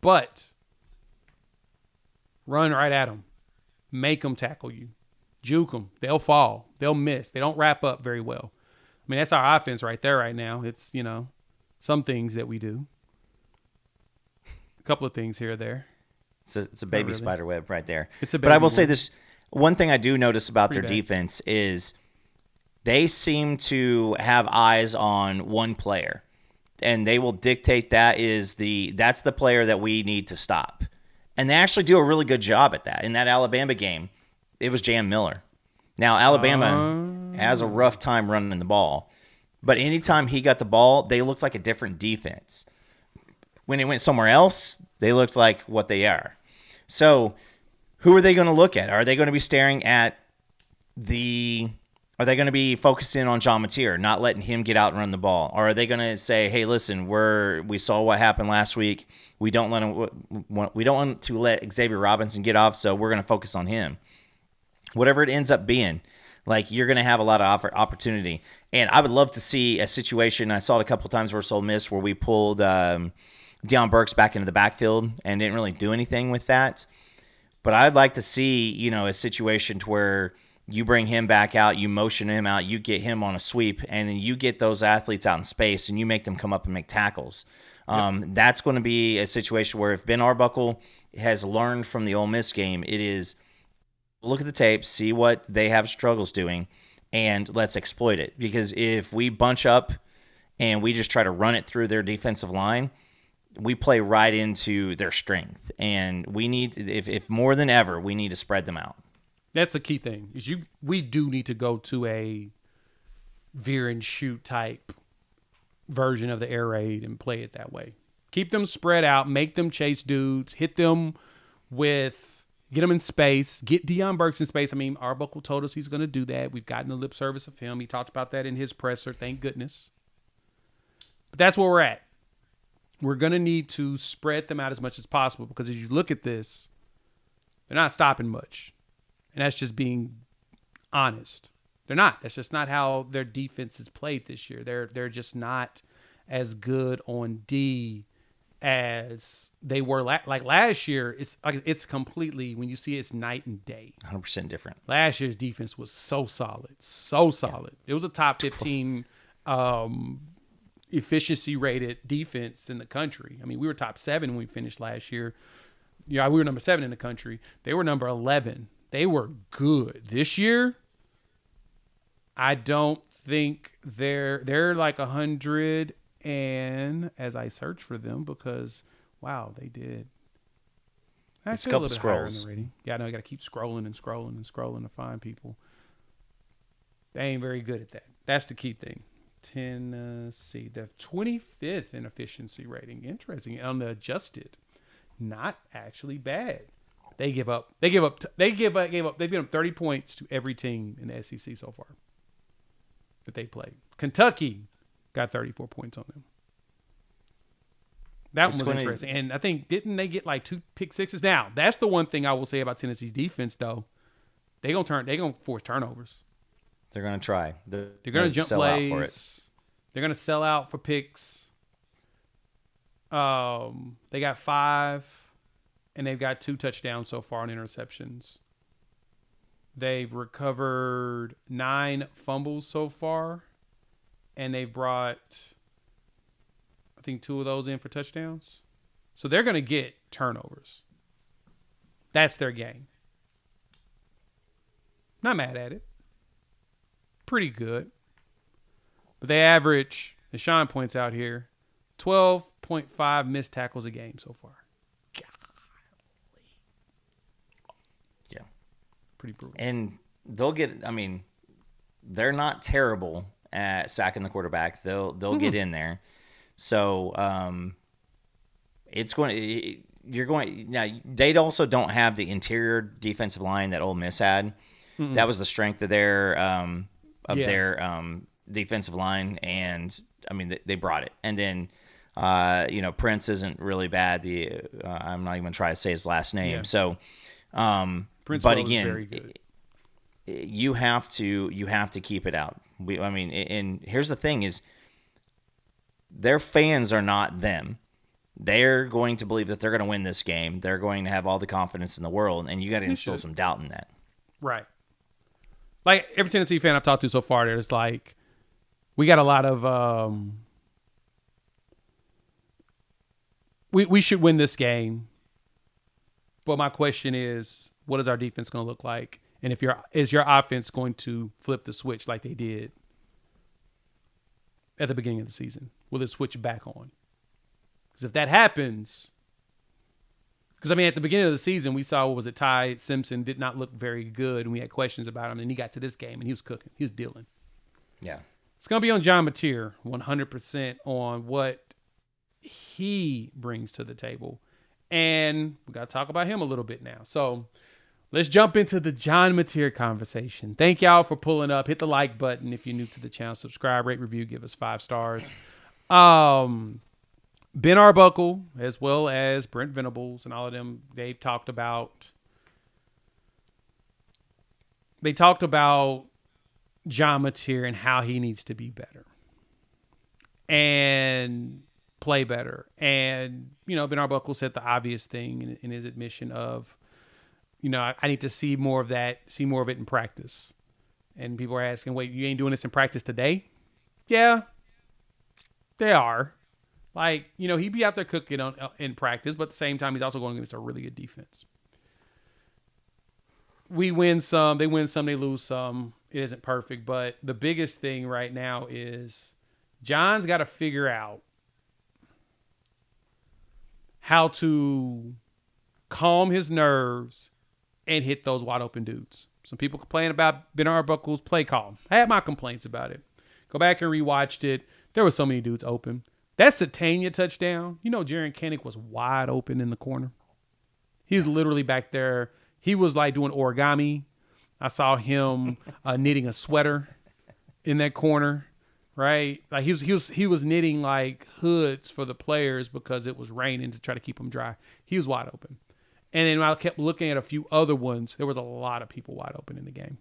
But run right at them. Make them tackle you. Juke them. They'll fall. They'll miss. They don't wrap up very well. I mean, that's our offense right there right now. It's, some things that we do. A couple of things here or there. It's a baby spider web right there. But I will say this. One thing I do notice about their defense is they seem to have eyes on one player, and they will dictate that's the player that we need to stop. And they actually do a really good job at that. In that Alabama game, it was Jam Miller. Now, Alabama has a rough time running the ball, but anytime he got the ball, they looked like a different defense. When it went somewhere else, they looked like what they are. So who are they going to look at? Are they going to be staring at are they going to be focusing on John Mateer, not letting him get out and run the ball? Or are they going to say, hey, listen, we saw what happened last week. We don't want to let Xavier Robinson get off, so we're going to focus on him. Whatever it ends up being, like, you're going to have a lot of opportunity. And I would love to see a situation. I saw it a couple of times versus Ole Miss where we pulled Deion Burks back into the backfield and didn't really do anything with that. But I'd like to see, a situation to where you bring him back out, you motion him out, you get him on a sweep, and then you get those athletes out in space and you make them come up and make tackles. That's going to be a situation where if Ben Arbuckle has learned from the Ole Miss game, it is look at the tape, see what they have struggles doing, and let's exploit it. Because if we bunch up and we just try to run it through their defensive line, we play right into their strength. And we need, if more than ever, we need to spread them out. That's the key thing. We do need to go to a veer and shoot type version of the air raid and play it that way. Keep them spread out, make them chase dudes, hit them get them in space, get Deion Burks in space. I mean, Arbuckle told us he's going to do that. We've gotten the lip service of him. He talked about that in his presser, thank goodness. But that's where we're at. We're going to need to spread them out as much as possible because as you look at this, they're not stopping much. And that's just being honest. They're not. That's just not how their defense is played this year. They're just not as good on D as they were like last year. It's completely, when you see it's night and day. 100% different. Last year's defense was so solid. Yeah. It was a top 15 efficiency rated defense in the country. I mean, we were top 7 when we finished last year. Yeah, we were number 7 in the country. They were number 11. They were good. This year, I don't think they're like 100 and as I search for them because wow, they did. It's a couple scrolls. Yeah, I know you got to keep scrolling and scrolling and scrolling to find people. They ain't very good at that. That's the key thing. Tennessee, the 25th in efficiency rating. Interesting. On the adjusted, not actually bad. They've given up 30 points to every team in the SEC so far that they played. Kentucky got 34 points on them. That one was interesting. And I think, didn't they get like 2 pick sixes? Now, that's the one thing I will say about Tennessee's defense, though. They're gonna force turnovers. They're gonna try. They're gonna jump plays. For it. They're gonna sell out for picks. They got 5, and they've got 2 touchdowns so far on interceptions. They've recovered 9 fumbles so far, and they've brought, I think, 2 of those in for touchdowns. So they're going to get turnovers. That's their game. Not mad at it. Pretty good. But they average, as Sean points out here, 12.5 missed tackles a game so far. Yeah. Pretty brutal. And they'll get, I mean, they're not terrible at sacking the quarterback. They'll get in there. So now they also don't have the interior defensive line that Ole Miss had. Mm-mm. That was the strength of their defensive line, and I mean they brought it. And then Prince isn't really bad. I'm not even going to try to say his last name. Yeah. So Prince, but again, very good. You have to keep it out. And here's the thing is, their fans are not them. They're going to believe that they're going to win this game. They're going to have all the confidence in the world, and you got to instill some doubt in that. Right. Like every Tennessee fan I've talked to so far, there's like, we got a lot of we should win this game. But my question is, what is our defense going to look like? And is your offense going to flip the switch like they did at the beginning of the season? Will it switch back on? Because if that happens, because at the beginning of the season, we saw, Ty Simpson did not look very good, and we had questions about him, and he got to this game, and he was cooking. He was dealing. Yeah. It's going to be on John Mateer 100% on what he brings to the table. And we got to talk about him a little bit now. So let's jump into the John Mateer conversation. Thank y'all for pulling up. Hit the like button if you're new to the channel. Subscribe, rate, review, give us 5 stars. Ben Arbuckle, as well as Brent Venables and all of them, they talked about John Mateer and how he needs to be better and play better. And, Ben Arbuckle said the obvious thing in his admission of, I need to see more of that, see more of it in practice. And people are asking, wait, you ain't doing this in practice today? Yeah, they are. Like, he'd be out there cooking in practice, but at the same time, he's also going against a really good defense. We win some, they win some, they lose some. It isn't perfect, but the biggest thing right now is John's got to figure out how to calm his nerves and hit those wide open dudes. Some people complain about Ben Arbuckle's play call. I had my complaints about it. Go back and rewatched it. There were so many dudes open. That Satania touchdown, Jaron Koenig was wide open in the corner. He was literally back there. He was like doing origami. I saw him knitting a sweater in that corner, right? Like he was knitting like hoods for the players because it was raining to try to keep them dry. He was wide open. And then I kept looking at a few other ones. There was a lot of people wide open in the game.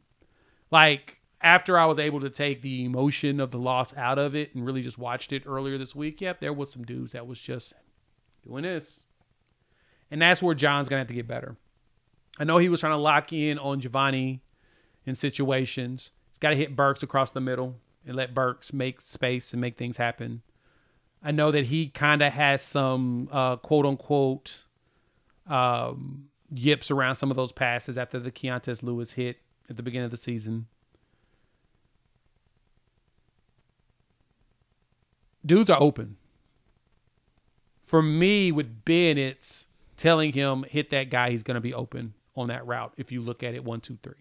Like, after I was able to take the emotion of the loss out of it and really just watched it earlier this week, there was some dudes that was just doing this. And that's where John's going to have to get better. I know he was trying to lock in on Giovanni in situations. He's got to hit Burks across the middle and let Burks make space and make things happen. I know that he kind of has some quote-unquote yips around some of those passes after the Keontae Lewis hit at the beginning of the season. Dudes are open. For me, with Ben, it's telling him, hit that guy, he's going to be open on that route if you look at it 1, 2, 3.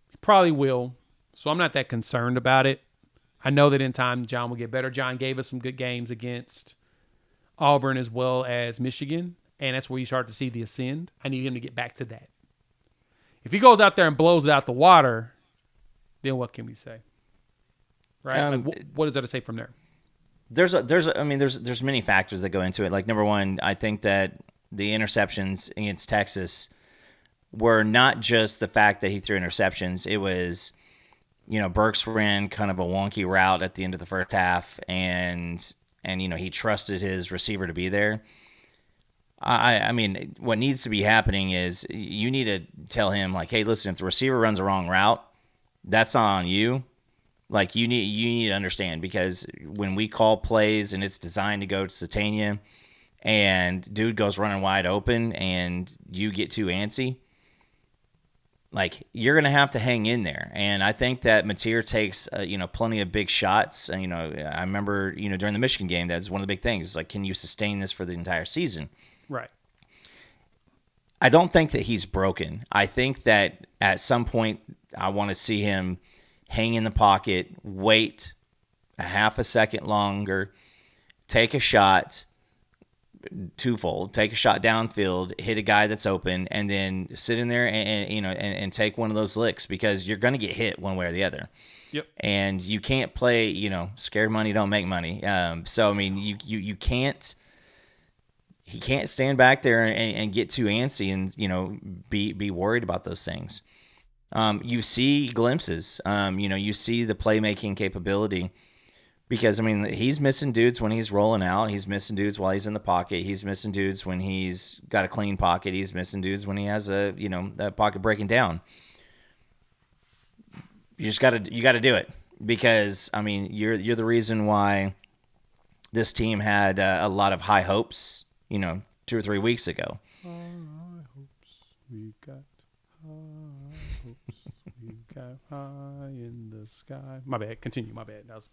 He probably will, so I'm not that concerned about it. I know that in time, John will get better. John gave us some good games against Auburn as well as Michigan, and that's where you start to see the ascend. I need him to get back to that. If he goes out there and blows it out the water, then what can we say? Right? What is there to say from there? There's many factors that go into it. Like, number one, I think that the interceptions against Texas were not just the fact that he threw interceptions. It was, Burks ran kind of a wonky route at the end of the first half, and he trusted his receiver to be there. I mean, what needs to be happening is you need to tell him, like, hey, listen, if the receiver runs a wrong route, that's not on you. Like, you need to understand, because when we call plays and it's designed to go to Satania and dude goes running wide open and you get too antsy, like, you're going to have to hang in there. And I think that Mateer takes, plenty of big shots. And, I remember, during the Michigan game, that's one of the big things. It's like, can you sustain this for the entire season? Right. I don't think that he's broken. I think that at some point I want to see him hang in the pocket, wait a half a second longer, take a shot, twofold, take a shot downfield, hit a guy that's open, and then sit in there and take one of those licks, because you're going to get hit one way or the other. Yep. And you can't play, scared money don't make money. So, I mean, you can't. He can't stand back there and get too antsy and, be worried about those things. You see glimpses. You see the playmaking capability, because, I mean, he's missing dudes when he's rolling out. He's missing dudes while he's in the pocket. He's missing dudes when he's got a clean pocket. He's missing dudes when he has a pocket breaking down. You got to do it, because, I mean, you're the reason why this team had a lot of high hopes, 2 or 3 weeks ago. High hopes, we've got high hopes, we've got high in the sky. My bad. Continue. My bad. That was.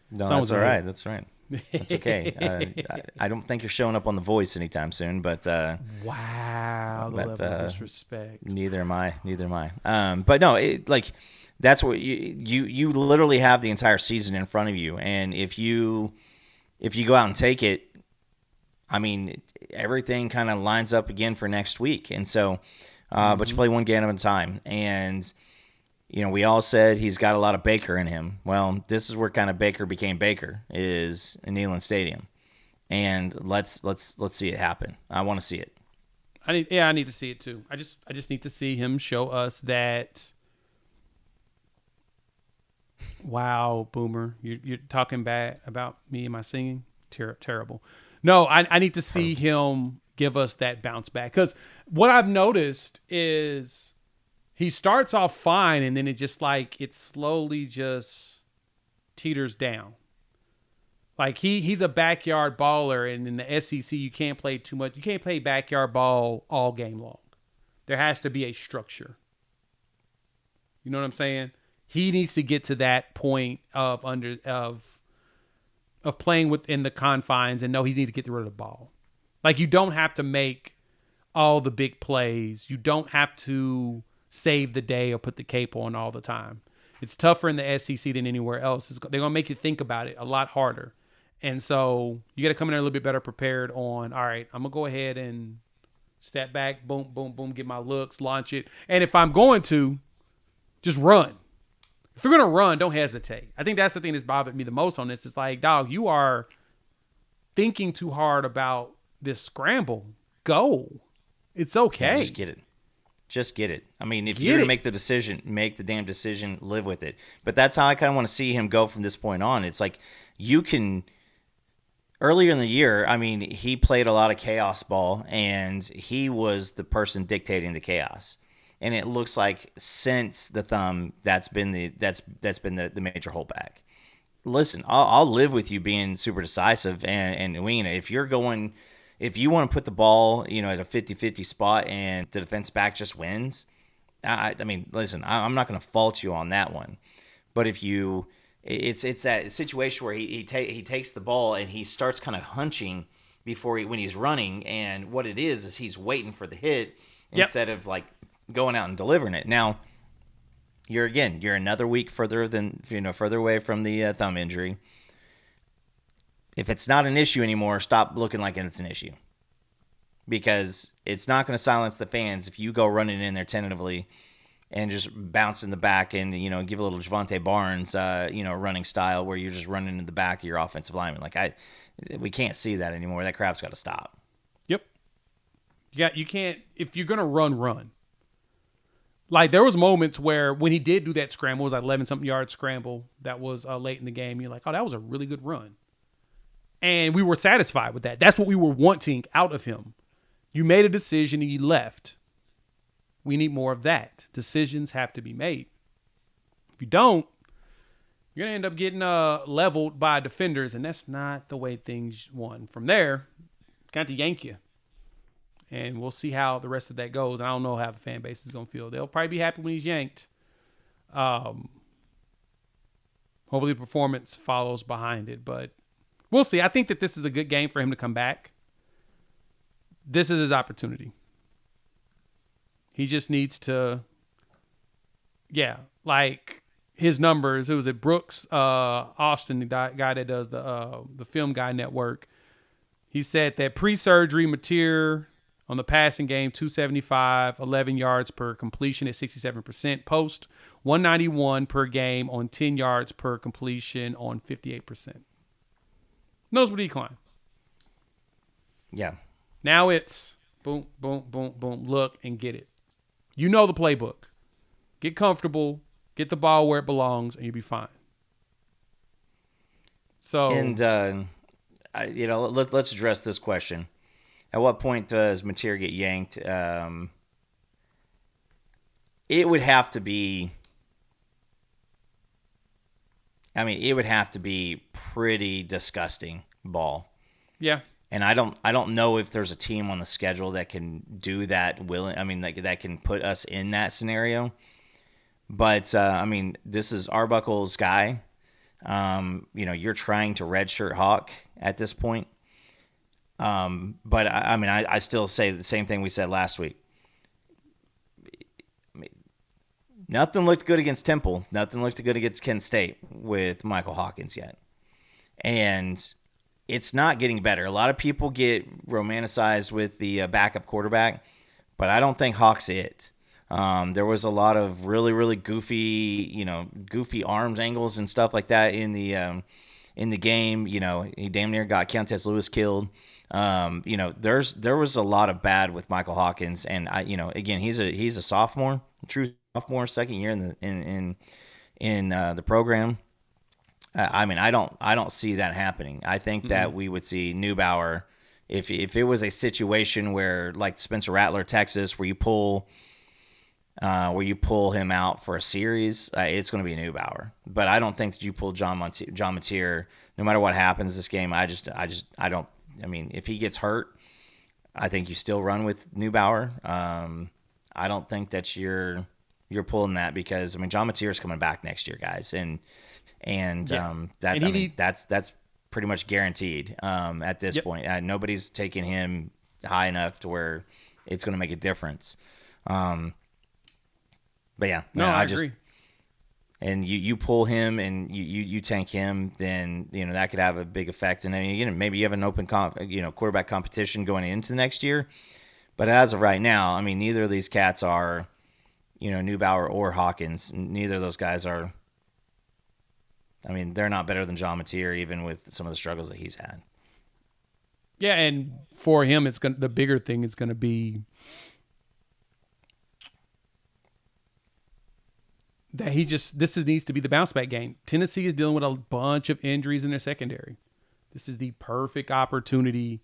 No, that's all right. That's right. That's okay. I don't think you're showing up on The Voice anytime soon, but wow, the level of disrespect. Neither am I. But no, that's what you literally have the entire season in front of you, and if you go out and take it, I mean, everything kind of lines up again for next week, and so, but you play one game at a time, and. We all said he's got a lot of Baker in him. Well, this is where kind of Baker became Baker, is in Neyland Stadium. And let's see it happen. I want to see it. I need to see it too. I just need to see him show us that. Wow, Boomer, you're talking bad about me and my singing? Terrible. No, I need to see him give us that bounce back, because what I've noticed is. He starts off fine, and then it slowly just teeters down. Like he's a backyard baller, and in the SEC you can't play too much. You can't play backyard ball all game long. There has to be a structure. You know what I'm saying? He needs to get to that point of playing within the confines and know he needs to get rid of the ball. Like, you don't have to make all the big plays. You don't have to save the day or put the cape on all the time. It's tougher in the SEC than anywhere else. They're going to make you think about it a lot harder. And so you got to come in there a little bit better prepared on, all right, I'm going to go ahead and step back, boom, boom, boom, get my looks, launch it. And if I'm going to, just run. If you're going to run, don't hesitate. I think that's the thing that's bothered me the most on this. It's like, dog, you are thinking too hard about this scramble. Go. It's okay. Yeah, just get it. Just get it. I mean, if you're going to make the decision, make the damn decision, live with it. But that's how I kind of want to see him go from this point on. It's like you can – earlier in the year, I mean, he played a lot of chaos ball, and he was the person dictating the chaos. And it looks like since the thumb, that's been the major holdback. Listen, I'll live with you being super decisive, and if you're going – if you want to put the ball, at a 50-50 spot and the defense back just wins, I mean, listen, I'm not going to fault you on that one. But if you, it's that situation where he takes the ball and he starts kind of hunching when he's running, and what it is he's waiting for the hit instead of like going out and delivering it. Now, you're another week further away from the thumb injury. If it's not an issue anymore, stop looking like it's an issue. Because it's not going to silence the fans if you go running in there tentatively and just bounce in the back and, give a little Javonte Barnes, running style where you're just running in the back of your offensive lineman. We can't see that anymore. That crap's got to stop. Yep. You can't, if you're going to run. Like, there was moments where when he did do that scramble, it was like 11-something yard scramble that was late in the game. You're like, oh, that was a really good run. And we were satisfied with that. That's what we were wanting out of him. You made a decision and you left. We need more of that. Decisions have to be made. If you don't, you're going to end up getting leveled by defenders, and that's not the way things won. From there, got to yank you. And we'll see how the rest of that goes. I don't know how the fan base is going to feel. They'll probably be happy when he's yanked. Hopefully the performance follows behind it, but we'll see. I think that this is a good game for him to come back. This is his opportunity. He just needs to, like his numbers. It was at Brooks Austin, the guy that does the Film Guy Network. He said that pre-surgery Mateer on the passing game, 275, 11 yards per completion at 67%. Post, 191 per game on 10 yards per completion on 58%. Noticeable decline. Yeah. Now it's boom, boom, boom, boom, look and get it. You know the playbook. Get comfortable, get the ball where it belongs, and you'll be fine. So, and let's address this question. At what point does Mateer get yanked? It would have to be. I mean, it would have to be pretty disgusting ball. Yeah. And I don't know if there's a team on the schedule that can do that. That can put us in that scenario. But this is Arbuckle's guy. You're trying to redshirt Hawk at this point. But I still say the same thing we said last week. Nothing looked good against Temple. Nothing looked good against Kent State with Michael Hawkins yet. And it's not getting better. A lot of people get romanticized with the backup quarterback, but I don't think Hawk's it. There was a lot of really, really goofy arms angles and stuff like that in the game. He damn near got Keontae Lewis killed. There was a lot of bad with Michael Hawkins, and again, he's a sophomore, true sophomore, second year in the program. I don't see that happening. I think that we would see Neubauer if it was a situation where, like Spencer Rattler, Texas, where you pull where you pull him out for a series, it's going to be Neubauer. But I don't think that you pull John Mateer, no matter what happens this game. I don't. I mean, if he gets hurt, I think you still run with Neubauer. I don't think that you're pulling that because John Mateer is coming back next year, guys, that's pretty much guaranteed at this point. Nobody's taking him high enough to where it's going to make a difference. But yeah, I agree. And you pull him and you tank him, then that could have a big effect. And then maybe you have an open quarterback competition going into the next year. But as of right now, neither of these cats are, Neubauer or Hawkins. Neither of those guys are. They're not better than John Mateer, even with some of the struggles that he's had. Yeah, and for him, the bigger thing is going to be that needs to be the bounce back game. Tennessee is dealing with a bunch of injuries in their secondary. This is the perfect opportunity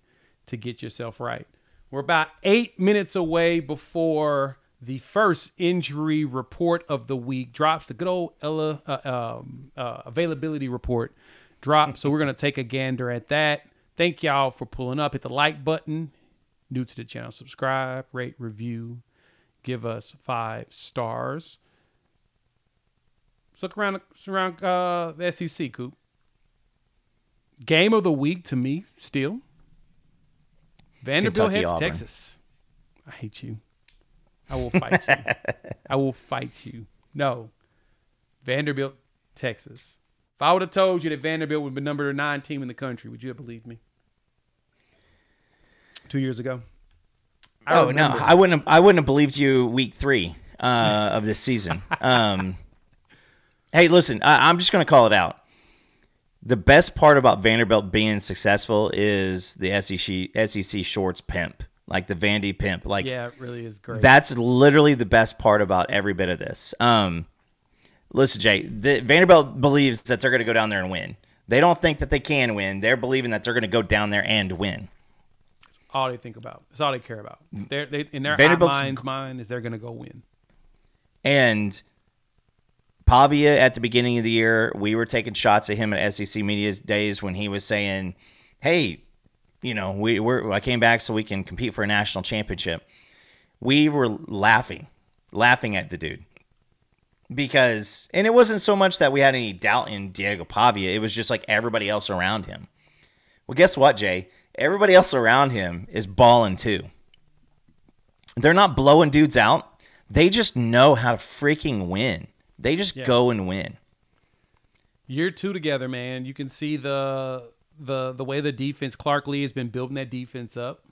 to get yourself right. We're about 8 minutes away before the first injury report of the week drops. The good old availability report drops. So we're going to take a gander at that. Thank y'all for pulling up. Hit the like button. New to the channel, subscribe, rate, review, give us 5 stars. Let's look around the SEC, Coop. Game of the week to me, still. Vanderbilt heads Texas. I hate you. I will fight you. I will fight you. No. Vanderbilt, Texas. If I would have told you that Vanderbilt would be the number 9 team in the country, would you have believed me? 2 years ago. No, I wouldn't have believed you week 3 of this season. Hey, listen, I'm just going to call it out. The best part about Vanderbilt being successful is the SEC shorts pimp, like the Vandy pimp. Like, yeah, it really is great. That's literally the best part about every bit of this. Listen, Jay, Vanderbilt believes that they're going to go down there and win. They don't think that they can win. They're believing that they're going to go down there and win. That's all they think about. That's all they care about. In their mind is they're going to go win. And Pavia, at the beginning of the year, we were taking shots at him at SEC Media Days when he was saying, hey, I came back so we can compete for a national championship. We were laughing at the dude. And it wasn't so much that we had any doubt in Diego Pavia. It was just like everybody else around him. Well, guess what, Jay? Everybody else around him is balling too. They're not blowing dudes out. They just know how to freaking win. They just go and win. Year 2 together, man. You can see the way the defense, Clark Lee has been building that defense up.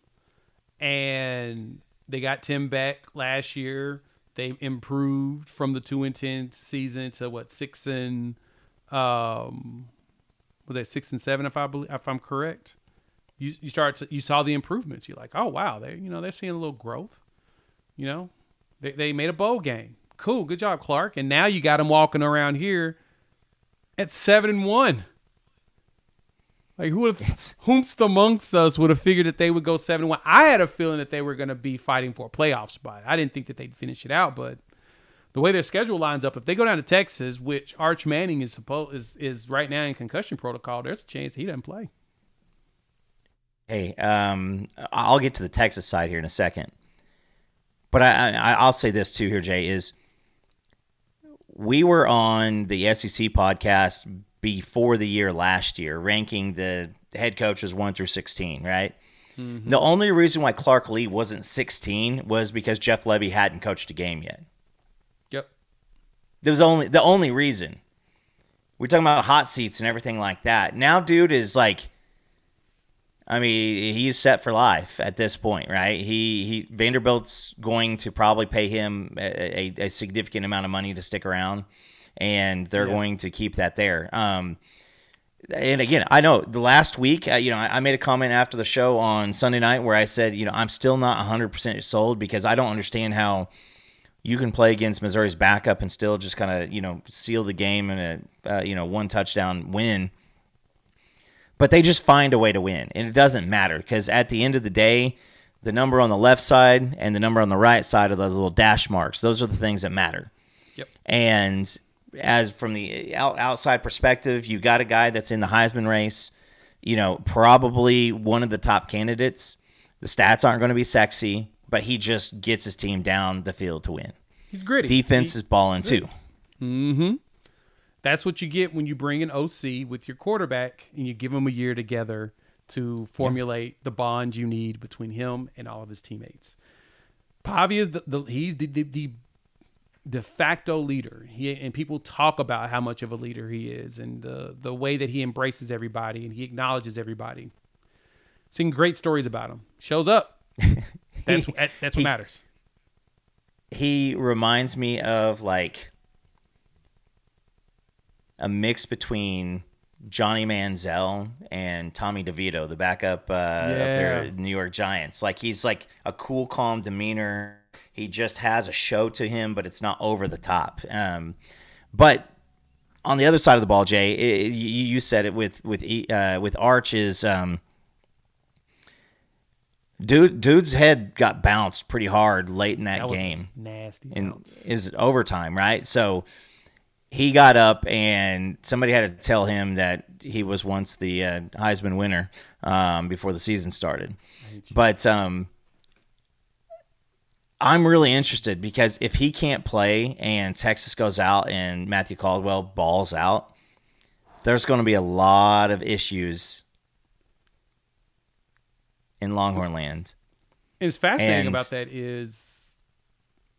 And they got Tim back last year. They improved from the 2-10 season to 6-7 if I'm correct. You saw the improvements. You're like, oh wow, they're seeing a little growth. They made a bowl game. Cool, good job, Clark. And now you got him walking around here at 7-1. Like whomst amongst us would have figured that they would go 7-1. I had a feeling that they were going to be fighting for a playoff spot. I didn't think that they'd finish it out, but the way their schedule lines up, if they go down to Texas, which Arch Manning is right now in concussion protocol, there's a chance he doesn't play. Hey, I'll get to the Texas side here in a second, but I'll say this too here, Jay, is we were on the SEC podcast before the year last year, ranking the head coaches 1 through 16, right? Mm-hmm. The only reason why Clark Lee wasn't 16 was because Jeff Lebby hadn't coached a game yet. Yep. There was the only reason. We're talking about hot seats and everything like that. Now, dude is like, he's set for life at this point, right? Vanderbilt's going to probably pay him a significant amount of money to stick around, and they're going to keep that there. And again, I know the last week, I made a comment after the show on Sunday night where I said, I'm still not 100% sold because I don't understand how you can play against Missouri's backup and still just kind of, seal the game in a 1 touchdown win. But they just find a way to win, and it doesn't matter because at the end of the day, the number on the left side and the number on the right side of those little dash marks. Those are the things that matter. Yep. And as from the outside perspective, you got a guy that's in the Heisman race, probably one of the top candidates. The stats aren't going to be sexy, but he just gets his team down the field to win. He's gritty. Defense is balling too. Mm-hmm. That's what you get when you bring an OC with your quarterback and you give him a year together to formulate the bond you need between him and all of his teammates. Pavi is he's the de facto leader. And people talk about how much of a leader he is and the way that he embraces everybody and he acknowledges everybody. Seen great stories about him. Shows up. That's what matters. He reminds me of like a mix between Johnny Manziel and Tommy DeVito, the backup up there at New York Giants. Like he's like a cool, calm demeanor. He just has a show to him, but it's not over the top. But on the other side of the ball, Jay, you said it with Arch is dude's head got bounced pretty hard late in that game. Nasty bounce. Is overtime, right? So he got up and somebody had to tell him that he was once the Heisman winner before the season started. But I'm really interested because if he can't play and Texas goes out and Matthew Caldwell balls out, there's going to be a lot of issues in Longhorn land. It's fascinating about that is,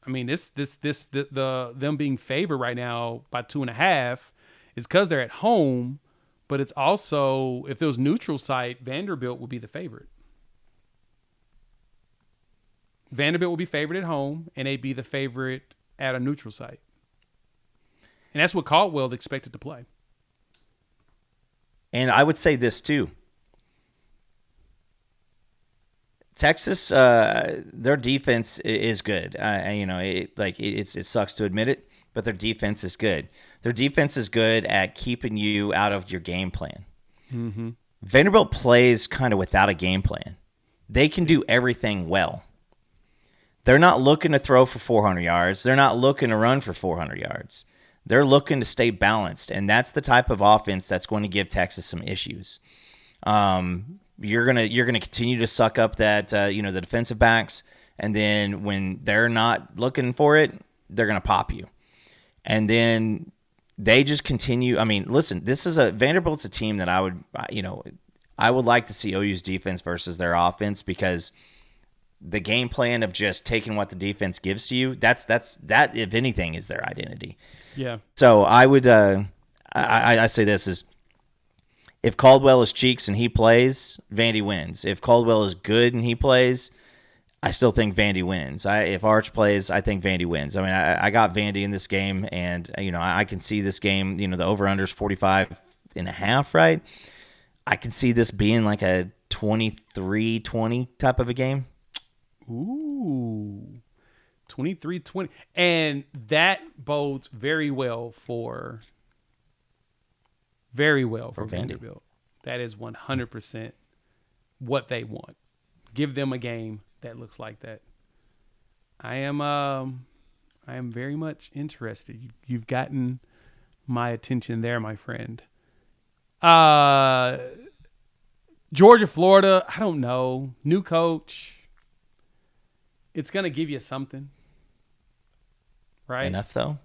I mean, them being favored right now by 2.5 is because they're at home, but it's also, if it was neutral site, Vanderbilt would be the favorite. Vanderbilt will be favored at home, and they'd be the favorite at a neutral site. And that's what Caldwell expected to play. And I would say this too. Texas, their defense is good. It sucks to admit it, but their defense is good. Their defense is good at keeping you out of your game plan. Mm-hmm. Vanderbilt plays kind of without a game plan. They can do everything well. They're not looking to throw for 400 yards. They're not looking to run for 400 yards. They're looking to stay balanced, and that's the type of offense that's going to give Texas some issues. You're gonna continue to suck up that the defensive backs, and then when they're not looking for it, they're gonna pop you, and then they just continue. I mean, listen, Vanderbilt's a team that I would like to see OU's defense versus their offense because the game plan of just taking what the defense gives to you, that if anything is their identity. Yeah. So I would I say this is, if Caldwell is cheeks and he plays, Vandy wins. If Caldwell is good and he plays, I still think Vandy wins. If Arch plays, I think Vandy wins. I mean, I got Vandy in this game, and I can see this game. The over/under is 45.5, right? I can see this being like a 23-20 type of a game. Ooh, 23-20, and that bodes very well for Vanderbilt. That is 100% what they want. Give them a game that looks like that. I am very much interested. You've gotten my attention there, my friend. Georgia, Florida, I don't know. New coach. It's going to give you something. Right? Enough, though?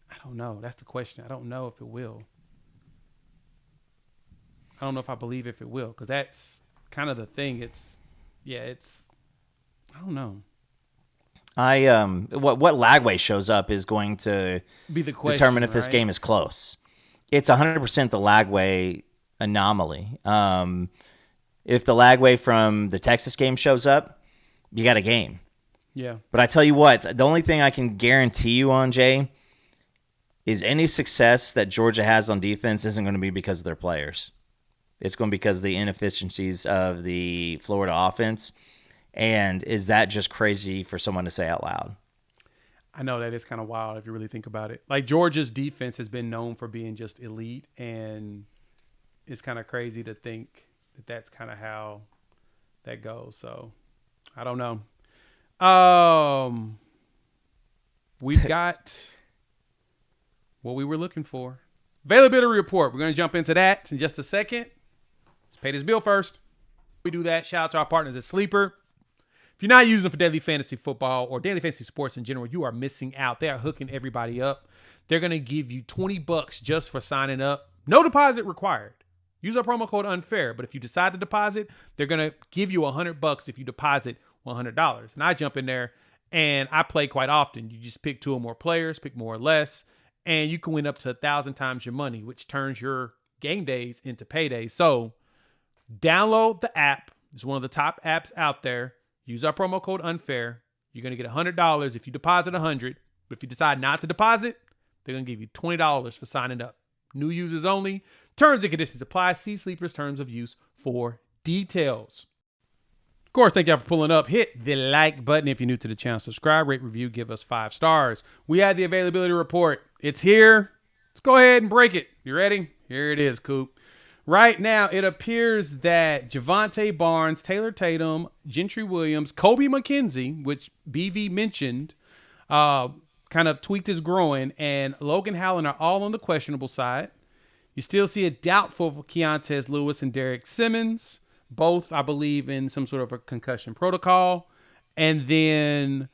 I don't know. That's the question. I don't know if it will. I don't know if I believe if it will, because that's kind of the thing. I don't know. What Lagway shows up is going to be the question, determine if this game is close. It's 100% the Lagway anomaly. If the Lagway from the Texas game shows up, you got a game. Yeah. But I tell you what, the only thing I can guarantee you on, Jay, is any success that Georgia has on defense isn't going to be because of their players. It's going to be because of the inefficiencies of the Florida offense. And is that just crazy for someone to say out loud? I know that is kind of wild if you really think about it. Like, Georgia's defense has been known for being just elite, and it's kind of crazy to think that that's kind of how that goes. So I don't know. We've got what we were looking for. Availability report. We're going to jump into that in just a second. Let's pay this bill first. We do that. Shout out to our partners at Sleeper. If you're not using them for daily fantasy football or daily fantasy sports in general, you are missing out. They are hooking everybody up. They're going to give you $20 just for signing up. No deposit required. Use our promo code UNFAIR. But if you decide to deposit, they're going to give you $100 if you deposit $100. And I jump in there and I play quite often. You just pick 2 or more players, pick more or less, and you can win up to 1,000 times your money, which turns your game days into paydays. So download the app. It's one of the top apps out there. Use our promo code UNFAIR. You're going to get $100 if you deposit $100. But if you decide not to deposit, they're going to give you $20 for signing up. New users only. Terms and conditions apply. See Sleeper's terms of use for details. Of course, thank y'all for pulling up. Hit the like button if you're new to the channel. Subscribe, rate, review, give us 5 stars. We had the availability report. It's here. Let's go ahead and break it. You ready? Here it is, Coop. Right now, it appears that Javonte Barnes, Taylor Tatum, Gentry Williams, Kobe McKenzie, which BV mentioned, kind of tweaked his groin, and Logan Howland are all on the questionable side. You still see a doubtful for Keontez Lewis and Derek Simmons, both, I believe, in some sort of a concussion protocol. And then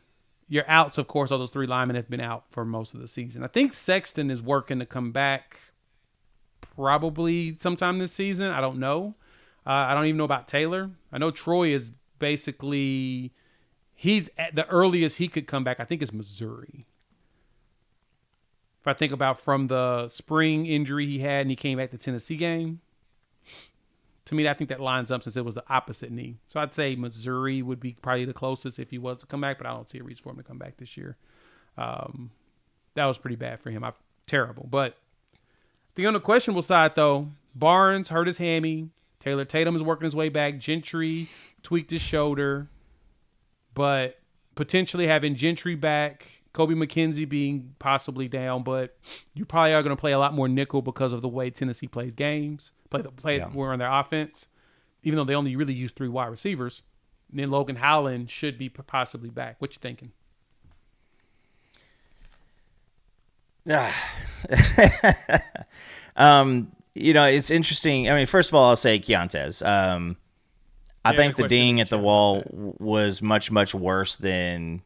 your outs, of course, all those 3 linemen have been out for most of the season. I think Sexton is working to come back probably sometime this season. I don't know. I don't even know about Taylor. I know Troy is basically, he's at the earliest he could come back, I think, is Missouri. If I think about from the spring injury he had and he came back to Tennessee game, to me, I think that lines up since it was the opposite knee. So I'd say Missouri would be probably the closest if he was to come back, but I don't see a reason for him to come back this year. That was pretty bad for him. Terrible. But I think on the questionable side, though, Barnes hurt his hammy. Taylor Tatum is working his way back. Gentry tweaked his shoulder. But potentially having Gentry back, Kobe McKenzie being possibly down, but you probably are going to play a lot more nickel because of the way Tennessee plays games, more on their offense, even though they only really use 3 wide receivers. And then Logan Howland should be possibly back. What you thinking? It's interesting. I mean, first of all, I'll say Keontez. I think the ding at the wall was much, much worse than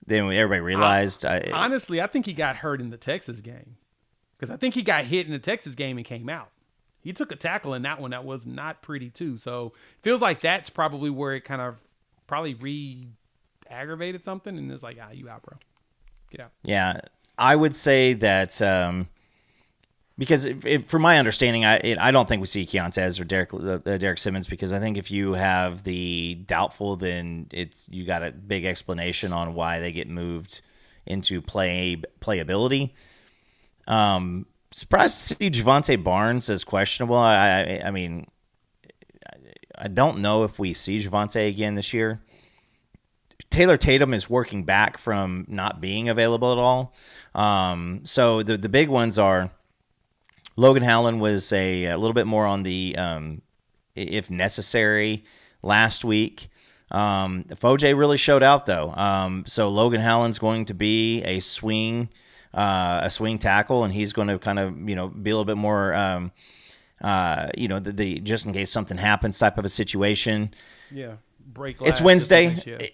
everybody realized. Honestly, I think he got hurt in the Texas game because I think he got hit in the Texas game and came out. He took a tackle in that one that was not pretty too. So it feels like that's probably where it kind of probably re-aggravated something and it's like, you out, bro. Get out. Yeah, I would say that because from my understanding, I don't think we see Keontez or Derek Simmons because I think if you have the doubtful, then you got a big explanation on why they get moved into playability. Surprised to see Javonte Barnes as questionable. I mean, I don't know if we see Javonte again this year. Taylor Tatum is working back from not being available at all. So the big ones are Logan Howland was a little bit more on the if necessary last week. Foje really showed out though. So Logan Howland's going to be a swing tackle, and he's going to kind of be a little bit more the just in case something happens type of a situation. Yeah, it's Wednesday.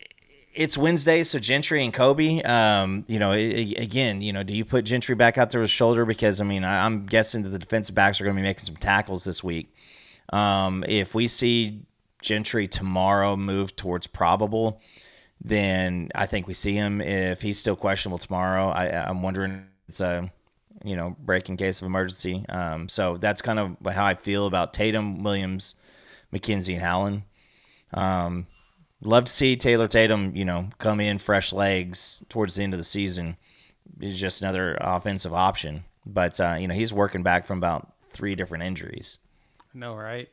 It's Wednesday, so Gentry and Kobe, again, do you put Gentry back out there with his shoulder? Because, I mean, I'm guessing that the defensive backs are going to be making some tackles this week. If we see Gentry tomorrow move towards probable, then I think we see him. If he's still questionable tomorrow, I'm wondering if it's a, break in case of emergency. So that's kind of how I feel about Tatum, Williams, McKenzie, and Howland. Love to see Taylor Tatum, come in fresh legs towards the end of the season. He's just another offensive option. But, he's working back from about 3 different injuries. I know, right?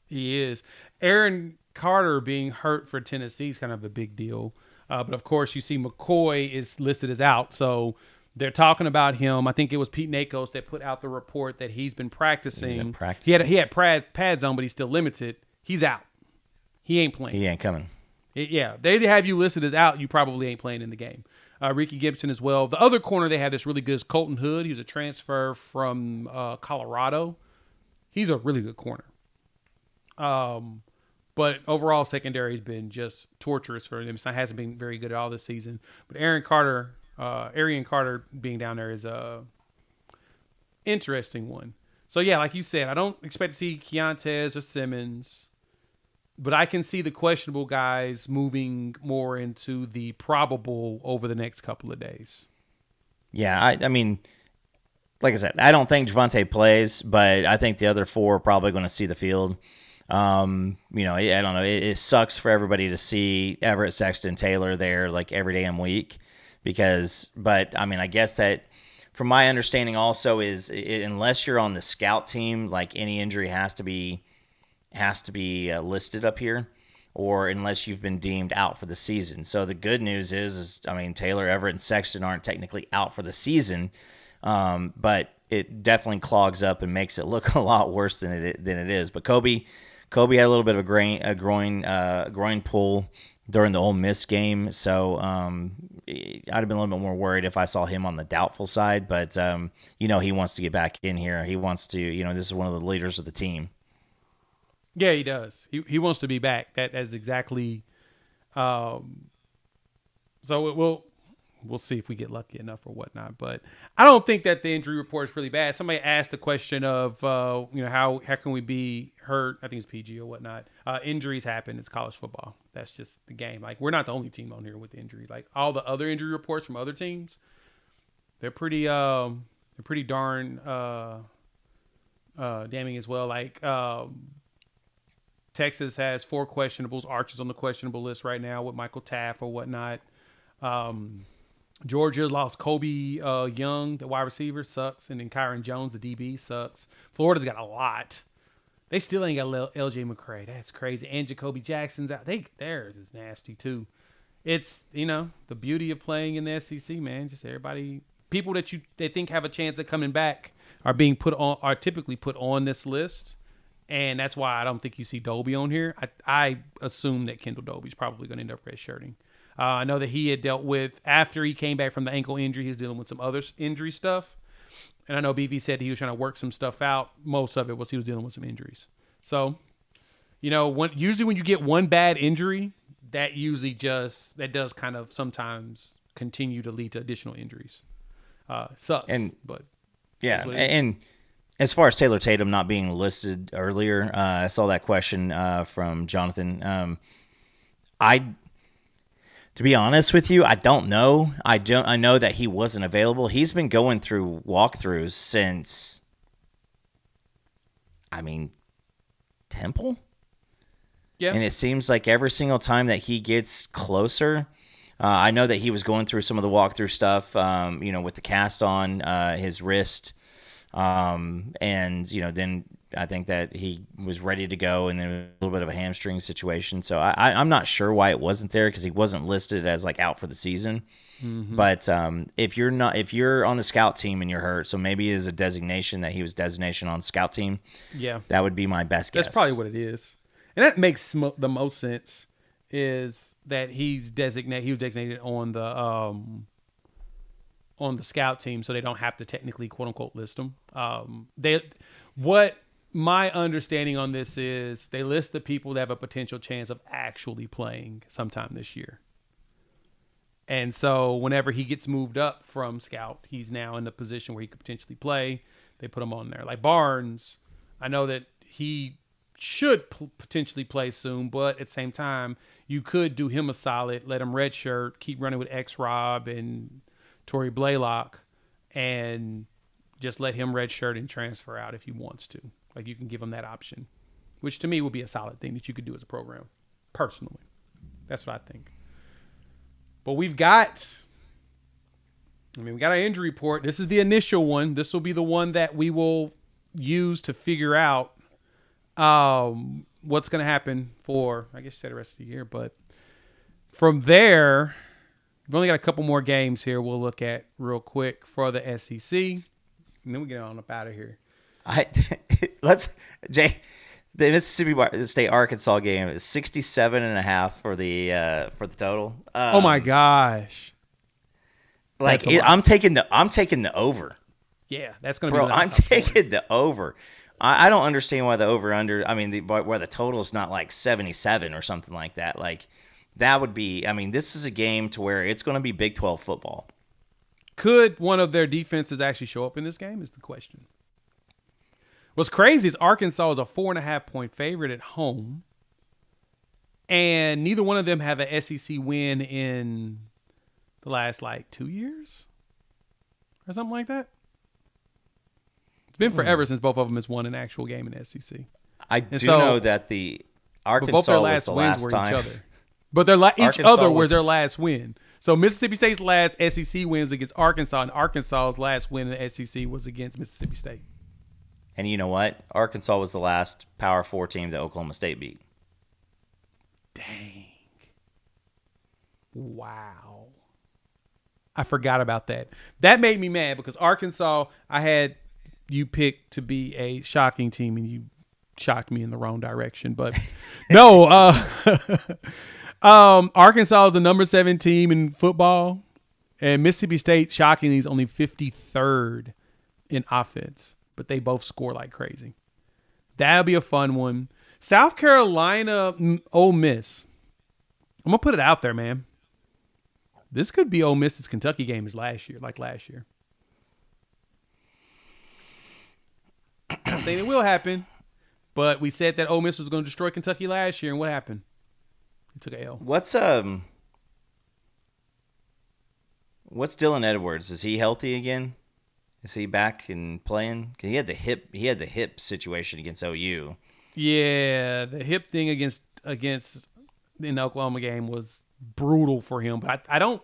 He is. Aaron Carter being hurt for Tennessee is kind of a big deal. But, of course, you see McCoy is listed as out. So they're talking about him. I think it was Pete Nakos that put out the report that he's been practicing. He had pads on, but he's still limited. He's out. He ain't playing. He ain't coming. Yeah, they have you listed as out. You probably ain't playing in the game. Ricky Gibson as well. The other corner they had this really good is Colton Hood. He was a transfer from Colorado. He's a really good corner. But overall, secondary has been just torturous for them. It hasn't been very good at all this season. But Arian Carter being down there is a interesting one. So yeah, like you said, I don't expect to see Keontae or Simmons. But I can see the questionable guys moving more into the probable over the next couple of days. Yeah, I mean, like I said, I don't think Javonte plays, but I think the other 4 are probably going to see the field. I don't know. It sucks for everybody to see Everett, Sexton, Taylor there like every damn week but I mean, I guess that from my understanding also is unless you're on the scout team, like any injury has to be listed up here, or unless you've been deemed out for the season. So the good news is I mean, Taylor, Everett, and Sexton aren't technically out for the season, but it definitely clogs up and makes it look a lot worse than it is. But Kobe had a little bit of a groin pull during the Ole Miss game, so I'd have been a little bit more worried if I saw him on the doubtful side. But he wants to get back in here. He wants to. This is one of the leaders of the team. Yeah, he does. He wants to be back. That is exactly. So we'll see if we get lucky enough or whatnot. But I don't think that the injury report is really bad. Somebody asked the question of how can we be hurt? I think it's PG or whatnot. Injuries happen. It's college football. That's just the game. Like, we're not the only team on here with injury. Like, all the other injury reports from other teams, they're pretty darn damning as well. Like. Texas has 4 questionables. Archer's on the questionable list right now with Michael Taft or whatnot. Georgia lost Kobe Young, the wide receiver, sucks. And then Kyron Jones, the DB, sucks. Florida's got a lot. They still ain't got LJ McCray. That's crazy. And Jacoby Jackson's out. Theirs is nasty too. It's, the beauty of playing in the SEC, man. Just everybody, people that they think have a chance of coming back are typically put on this list. And that's why I don't think you see Dolby on here. I assume that Kendall Dolby's probably going to end up redshirting. I know that he had dealt with, after he came back from the ankle injury, he was dealing with some other injury stuff. And I know BV said he was trying to work some stuff out. Most of it was he was dealing with some injuries. So, usually when you get one bad injury, that does kind of sometimes continue to lead to additional injuries. Sucks, but yeah, and as far as Taylor Tatum not being listed earlier, I saw that question from Jonathan. To be honest with you, I don't know. I know that he wasn't available. He's been going through walkthroughs since, Temple? Yeah. And it seems like every single time that he gets closer, I know that he was going through some of the walkthrough stuff, with the cast on his wrist. And, then I think that he was ready to go, and then a little bit of a hamstring situation. So I'm not sure why it wasn't there, because he wasn't listed as out for the season. Mm-hmm. But if you're on the scout team and you're hurt, so maybe it is a designation that he was designation on scout team. Yeah, that would be my best guess. That's probably what it is, and that makes the most sense. Is that he was designated on the scout team, so they don't have to technically quote unquote list him. What my understanding on this is, they list the people that have a potential chance of actually playing sometime this year. And so whenever he gets moved up from scout, he's now in the position where he could potentially play. They put him on there. Like Barnes, I know that he should potentially play soon, but at the same time, you could do him a solid, let him redshirt, keep running with X-Rob and Torrey Blaylock, and just let him redshirt and transfer out if he wants to. Like, you can give him that option, which to me would be a solid thing that you could do as a program, personally. That's what I think. But we got an injury report. This is the initial one. This will be the one that we will use to figure out what's going to happen for, I guess, the rest of the year. But from there, we've only got a couple more games here we'll look at real quick for the SEC. And then we get on up out of here. Jay, The Mississippi State Arkansas game is 67.5 for the total. Oh my gosh! I'm taking the over. Yeah, that's going to be. Bro, I'm taking the over. I don't understand why the over under. I mean, where the total is not like 77 or something like that. Like that would be. I mean, this is a game to where it's going to be Big 12 football. Could one of their defenses actually show up in this game? Is the question. What's crazy is Arkansas is a 4.5-point favorite at home, and neither one of them have an SEC win in the last 2 years or something like that. It's been forever since both of them has won an actual game in SEC. I know that the Arkansas was the last time. Each other. But each other was their last win. So Mississippi State's last SEC wins against Arkansas, and Arkansas's last win in the SEC was against Mississippi State. And you know what? Arkansas was the last Power 4 team that Oklahoma State beat. Dang. Wow. I forgot about that. That made me mad because Arkansas, I had you picked to be a shocking team, and you shocked me in the wrong direction. But no, Arkansas is the number 7 team in football, and Mississippi State, shockingly, is only 53rd in offense, but they both score like crazy. That'll be a fun one. South Carolina, Ole Miss. I'm gonna put it out there, man. This could be Ole Miss's Kentucky game as last year. I'm saying it will happen, but we said that Ole Miss was going to destroy Kentucky last year, and what happened? It took a L. What's Dylan Edwards? Is he healthy again? Is he back and playing? 'Cause he had the hip situation against OU. Yeah, the hip thing against in the Oklahoma game was brutal for him. But I don't.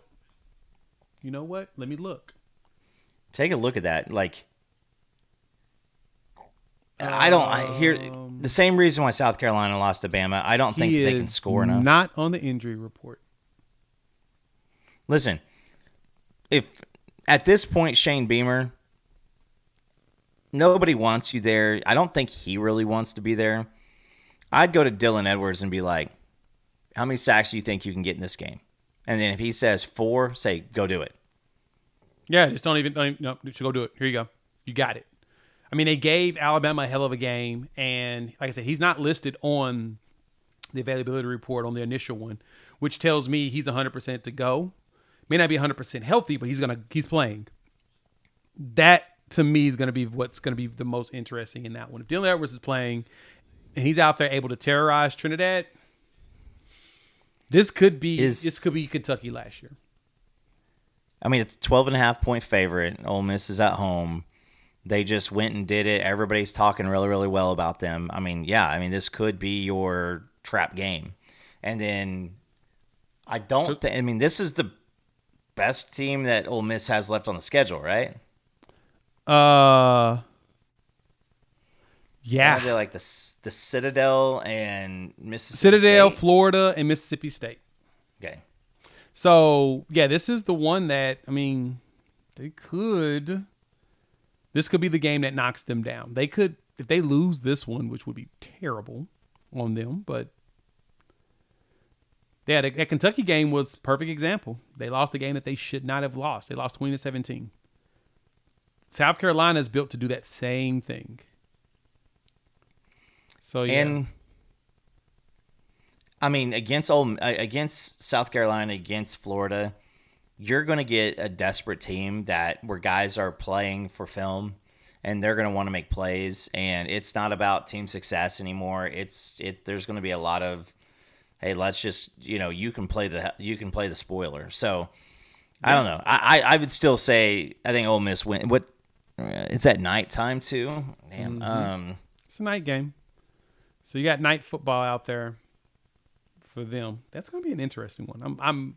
You know what? Let me look. Take a look at that. I hear the same reason why South Carolina lost to Bama. I don't think they can score enough. Not on the injury report. Listen, if at this point Shane Beamer, nobody wants you there. I don't think he really wants to be there. I'd go to Dylan Edwards and be like, how many sacks do you think you can get in this game? And then if he says 4, say, go do it. Yeah, just don't even no, just go do it. Here you go. You got it. I mean, they gave Alabama a hell of a game, and like I said, he's not listed on the availability report on the initial one, which tells me he's 100% to go. May not be 100% healthy, but he's playing. That to me is going to be what's going to be the most interesting in that one. If Dylan Edwards is playing and he's out there able to terrorize Trinidad, this could be Kentucky last year. I mean, it's a 12.5-point favorite. Ole Miss is at home. They just went and did it. Everybody's talking really, really well about them. I mean, this could be your trap game. And then this is the best team that Ole Miss has left on the schedule, right? Yeah. They're like the Citadel and Mississippi Citadel, State. Florida, and Mississippi State. Okay. So, yeah, this is the one that, this could be the game that knocks them down. They could, if they lose this one, which would be terrible on them, but that Kentucky game was a perfect example. They lost a game that they should not have lost. They lost 20-17. South Carolina is built to do that same thing. So, yeah. And I mean, against South Carolina, against Florida, you're going to get a desperate team where guys are playing for film, and they're going to want to make plays. And it's not about team success anymore. There's going to be a lot of, hey, let's just you can play the spoiler. So I don't know. I would still say I think Ole Miss win. What it's at nighttime too. Man, mm-hmm. It's a night game, so you got night football out there for them. That's going to be an interesting one.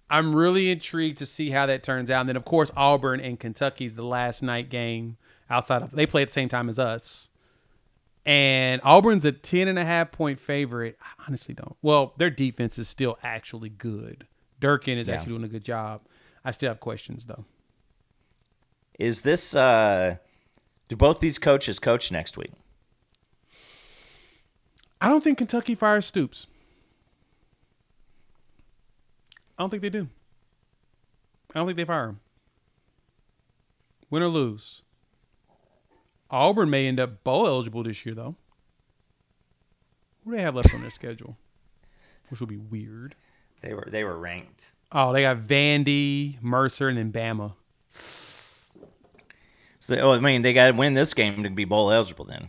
I'm really intrigued to see how that turns out. And then, of course, Auburn and Kentucky's the last night game they play at the same time as us. And Auburn's a 10.5-point favorite. I honestly don't. Well, their defense is still actually good. Durkin is actually doing a good job. I still have questions, though. Is this do both these coaches coach next week? I don't think Kentucky fires Stoops. I don't think they do. I don't think they fire him. Win or lose. Auburn may end up bowl eligible this year, though. What do they have left on their schedule? Which will be weird. They were ranked. Oh, they got Vandy, Mercer, and then Bama. So they got to win this game to be bowl eligible. Then.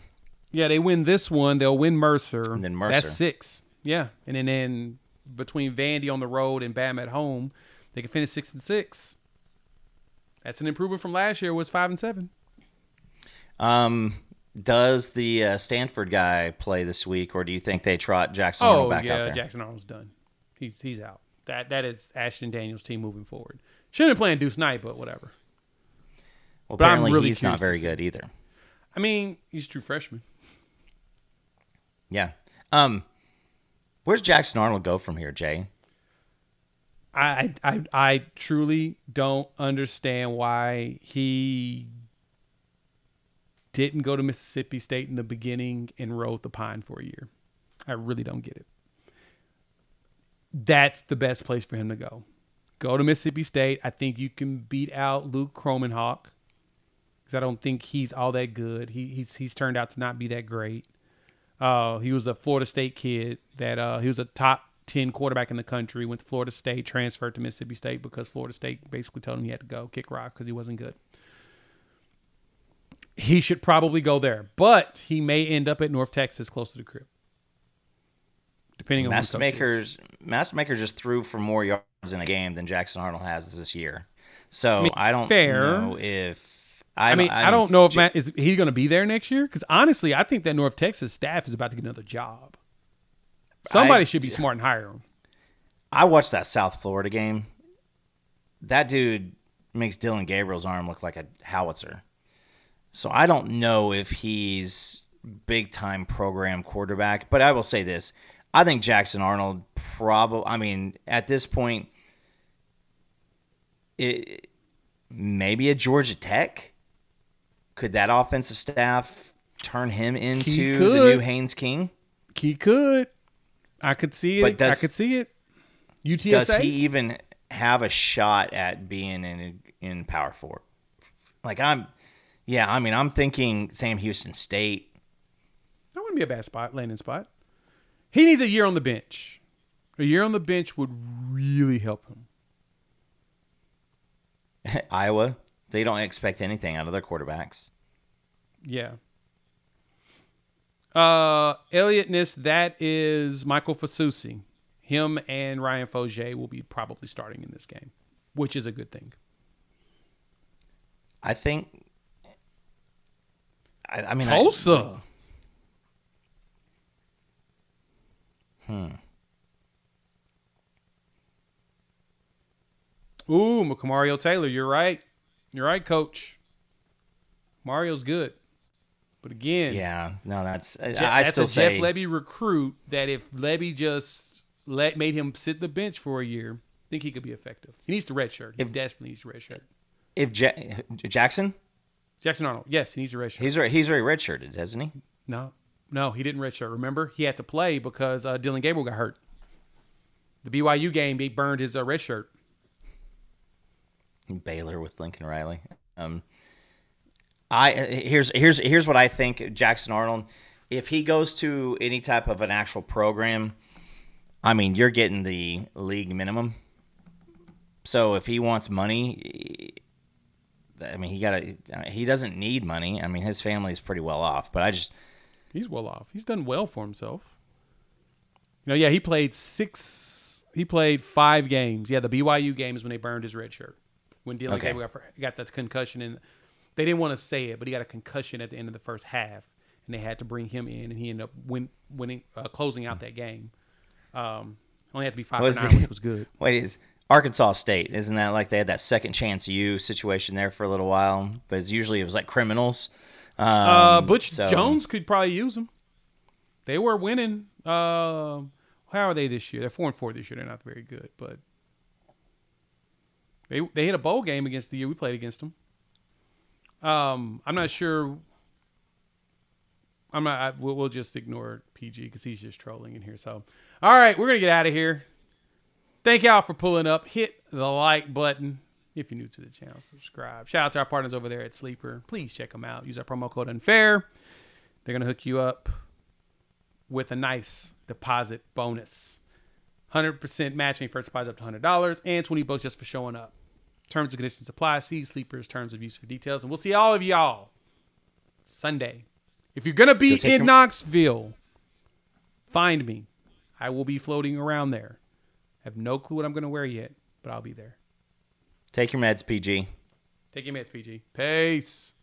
Yeah, they win this one. They'll win Mercer. And then Mercer. That's 6. Yeah, and then between Vandy on the road and Bama at home, they can finish 6-6. That's an improvement from last year. It was 5-7. Does the Stanford guy play this week, or do you think they trot Jackson Arnold back out there? Jackson Arnold's done. He's out. That is Ashton Daniels' team moving forward. Shouldn't have played Deuce Knight, but whatever. Well, apparently he's not very good either. I mean, he's a true freshman. Yeah. Where's Jackson Arnold go from here, Jay? I truly don't understand why he didn't go to Mississippi State in the beginning and rode the pine for a year. I really don't get it. That's the best place for him to go. Go to Mississippi State. I think you can beat out Luke Kromenhoek because I don't think he's all that good. He's turned out to not be that great. He was a Florida State kid that he was a top 10 quarterback in the country, went to Florida State, transferred to Mississippi State because Florida State basically told him he had to go kick rock because he wasn't good. He should probably go there, but he may end up at North Texas close to the crib. Depending on Mastermakers just threw for more yards in a game than Jackson Arnold has this year. So I don't know if I don't know if Matt is he going to be there next year, because honestly, I think that North Texas staff is about to get another job. Somebody should be smart and hire him. I watched that South Florida game. That dude makes Dylan Gabriel's arm look like a howitzer. So I don't know if he's big-time program quarterback, but I will say this. I think Jackson Arnold at this point, maybe at Georgia Tech. Could that offensive staff turn him into the new Haynes King? He could. I could see it. I could see it. UTSA? Does he even have a shot at being in Power 4? I'm thinking Sam Houston State. That wouldn't be a bad landing spot. He needs a year on the bench. A year on the bench would really help him. Iowa, they don't expect anything out of their quarterbacks. Yeah. Elliott Ness, that is Michael Fasusi. Him and Ryan Fogier will be probably starting in this game, which is a good thing. I think. Tulsa. Ooh, Mario Taylor, you're right. You're right, Coach. Mario's good. But again, that's a Jeff Lebby recruit that if Lebby just made him sit the bench for a year, I think he could be effective. He needs to redshirt. He desperately needs to redshirt. If Jackson Arnold, yes, he needs to redshirt. He's already redshirted, hasn't he? No, he didn't redshirt. Remember, he had to play because Dylan Gabriel got hurt. The BYU game, he burned his red shirt. Baylor with Lincoln Riley. Here's what I think. Jackson Arnold, if he goes to any type of an actual program, you're getting the league minimum. So if he wants money, he doesn't need money. His family's pretty well off, but he's well off. He's done well for himself. He played 5 games. Yeah, the BYU game is when they burned his red shirt. When Dylan Gabriel got that concussion, and they didn't want to say it, but he got a concussion at the end of the first half, and they had to bring him in, and he ended up winning, closing out that game. Only had to be 5-9, which was good. Wait, is Arkansas State, isn't that like they had that second chance U situation there for a little while? But it was like criminals. Butch Jones could probably use them. They were winning. How are they this year? They're 4-4 this year. They're not very good, but they hit a bowl game against the year we played against them. I'm not sure. I'm not. We'll just ignore PG because he's just trolling in here. So, all right, we're gonna get out of here. Thank y'all for pulling up. Hit the like button if you're new to the channel. Subscribe. Shout out to our partners over there at Sleeper. Please check them out. Use our promo code UNFAIR. They're gonna hook you up with a nice deposit bonus. 100% matching first deposit up to $100 and $20 just for showing up. Terms and conditions apply. See Sleeper's terms of use for details. And we'll see all of y'all Sunday. If you're going to be in Knoxville, find me. I will be floating around there. I have no clue what I'm going to wear yet, but I'll be there. Take your meds, PG. Take your meds, PG. Peace.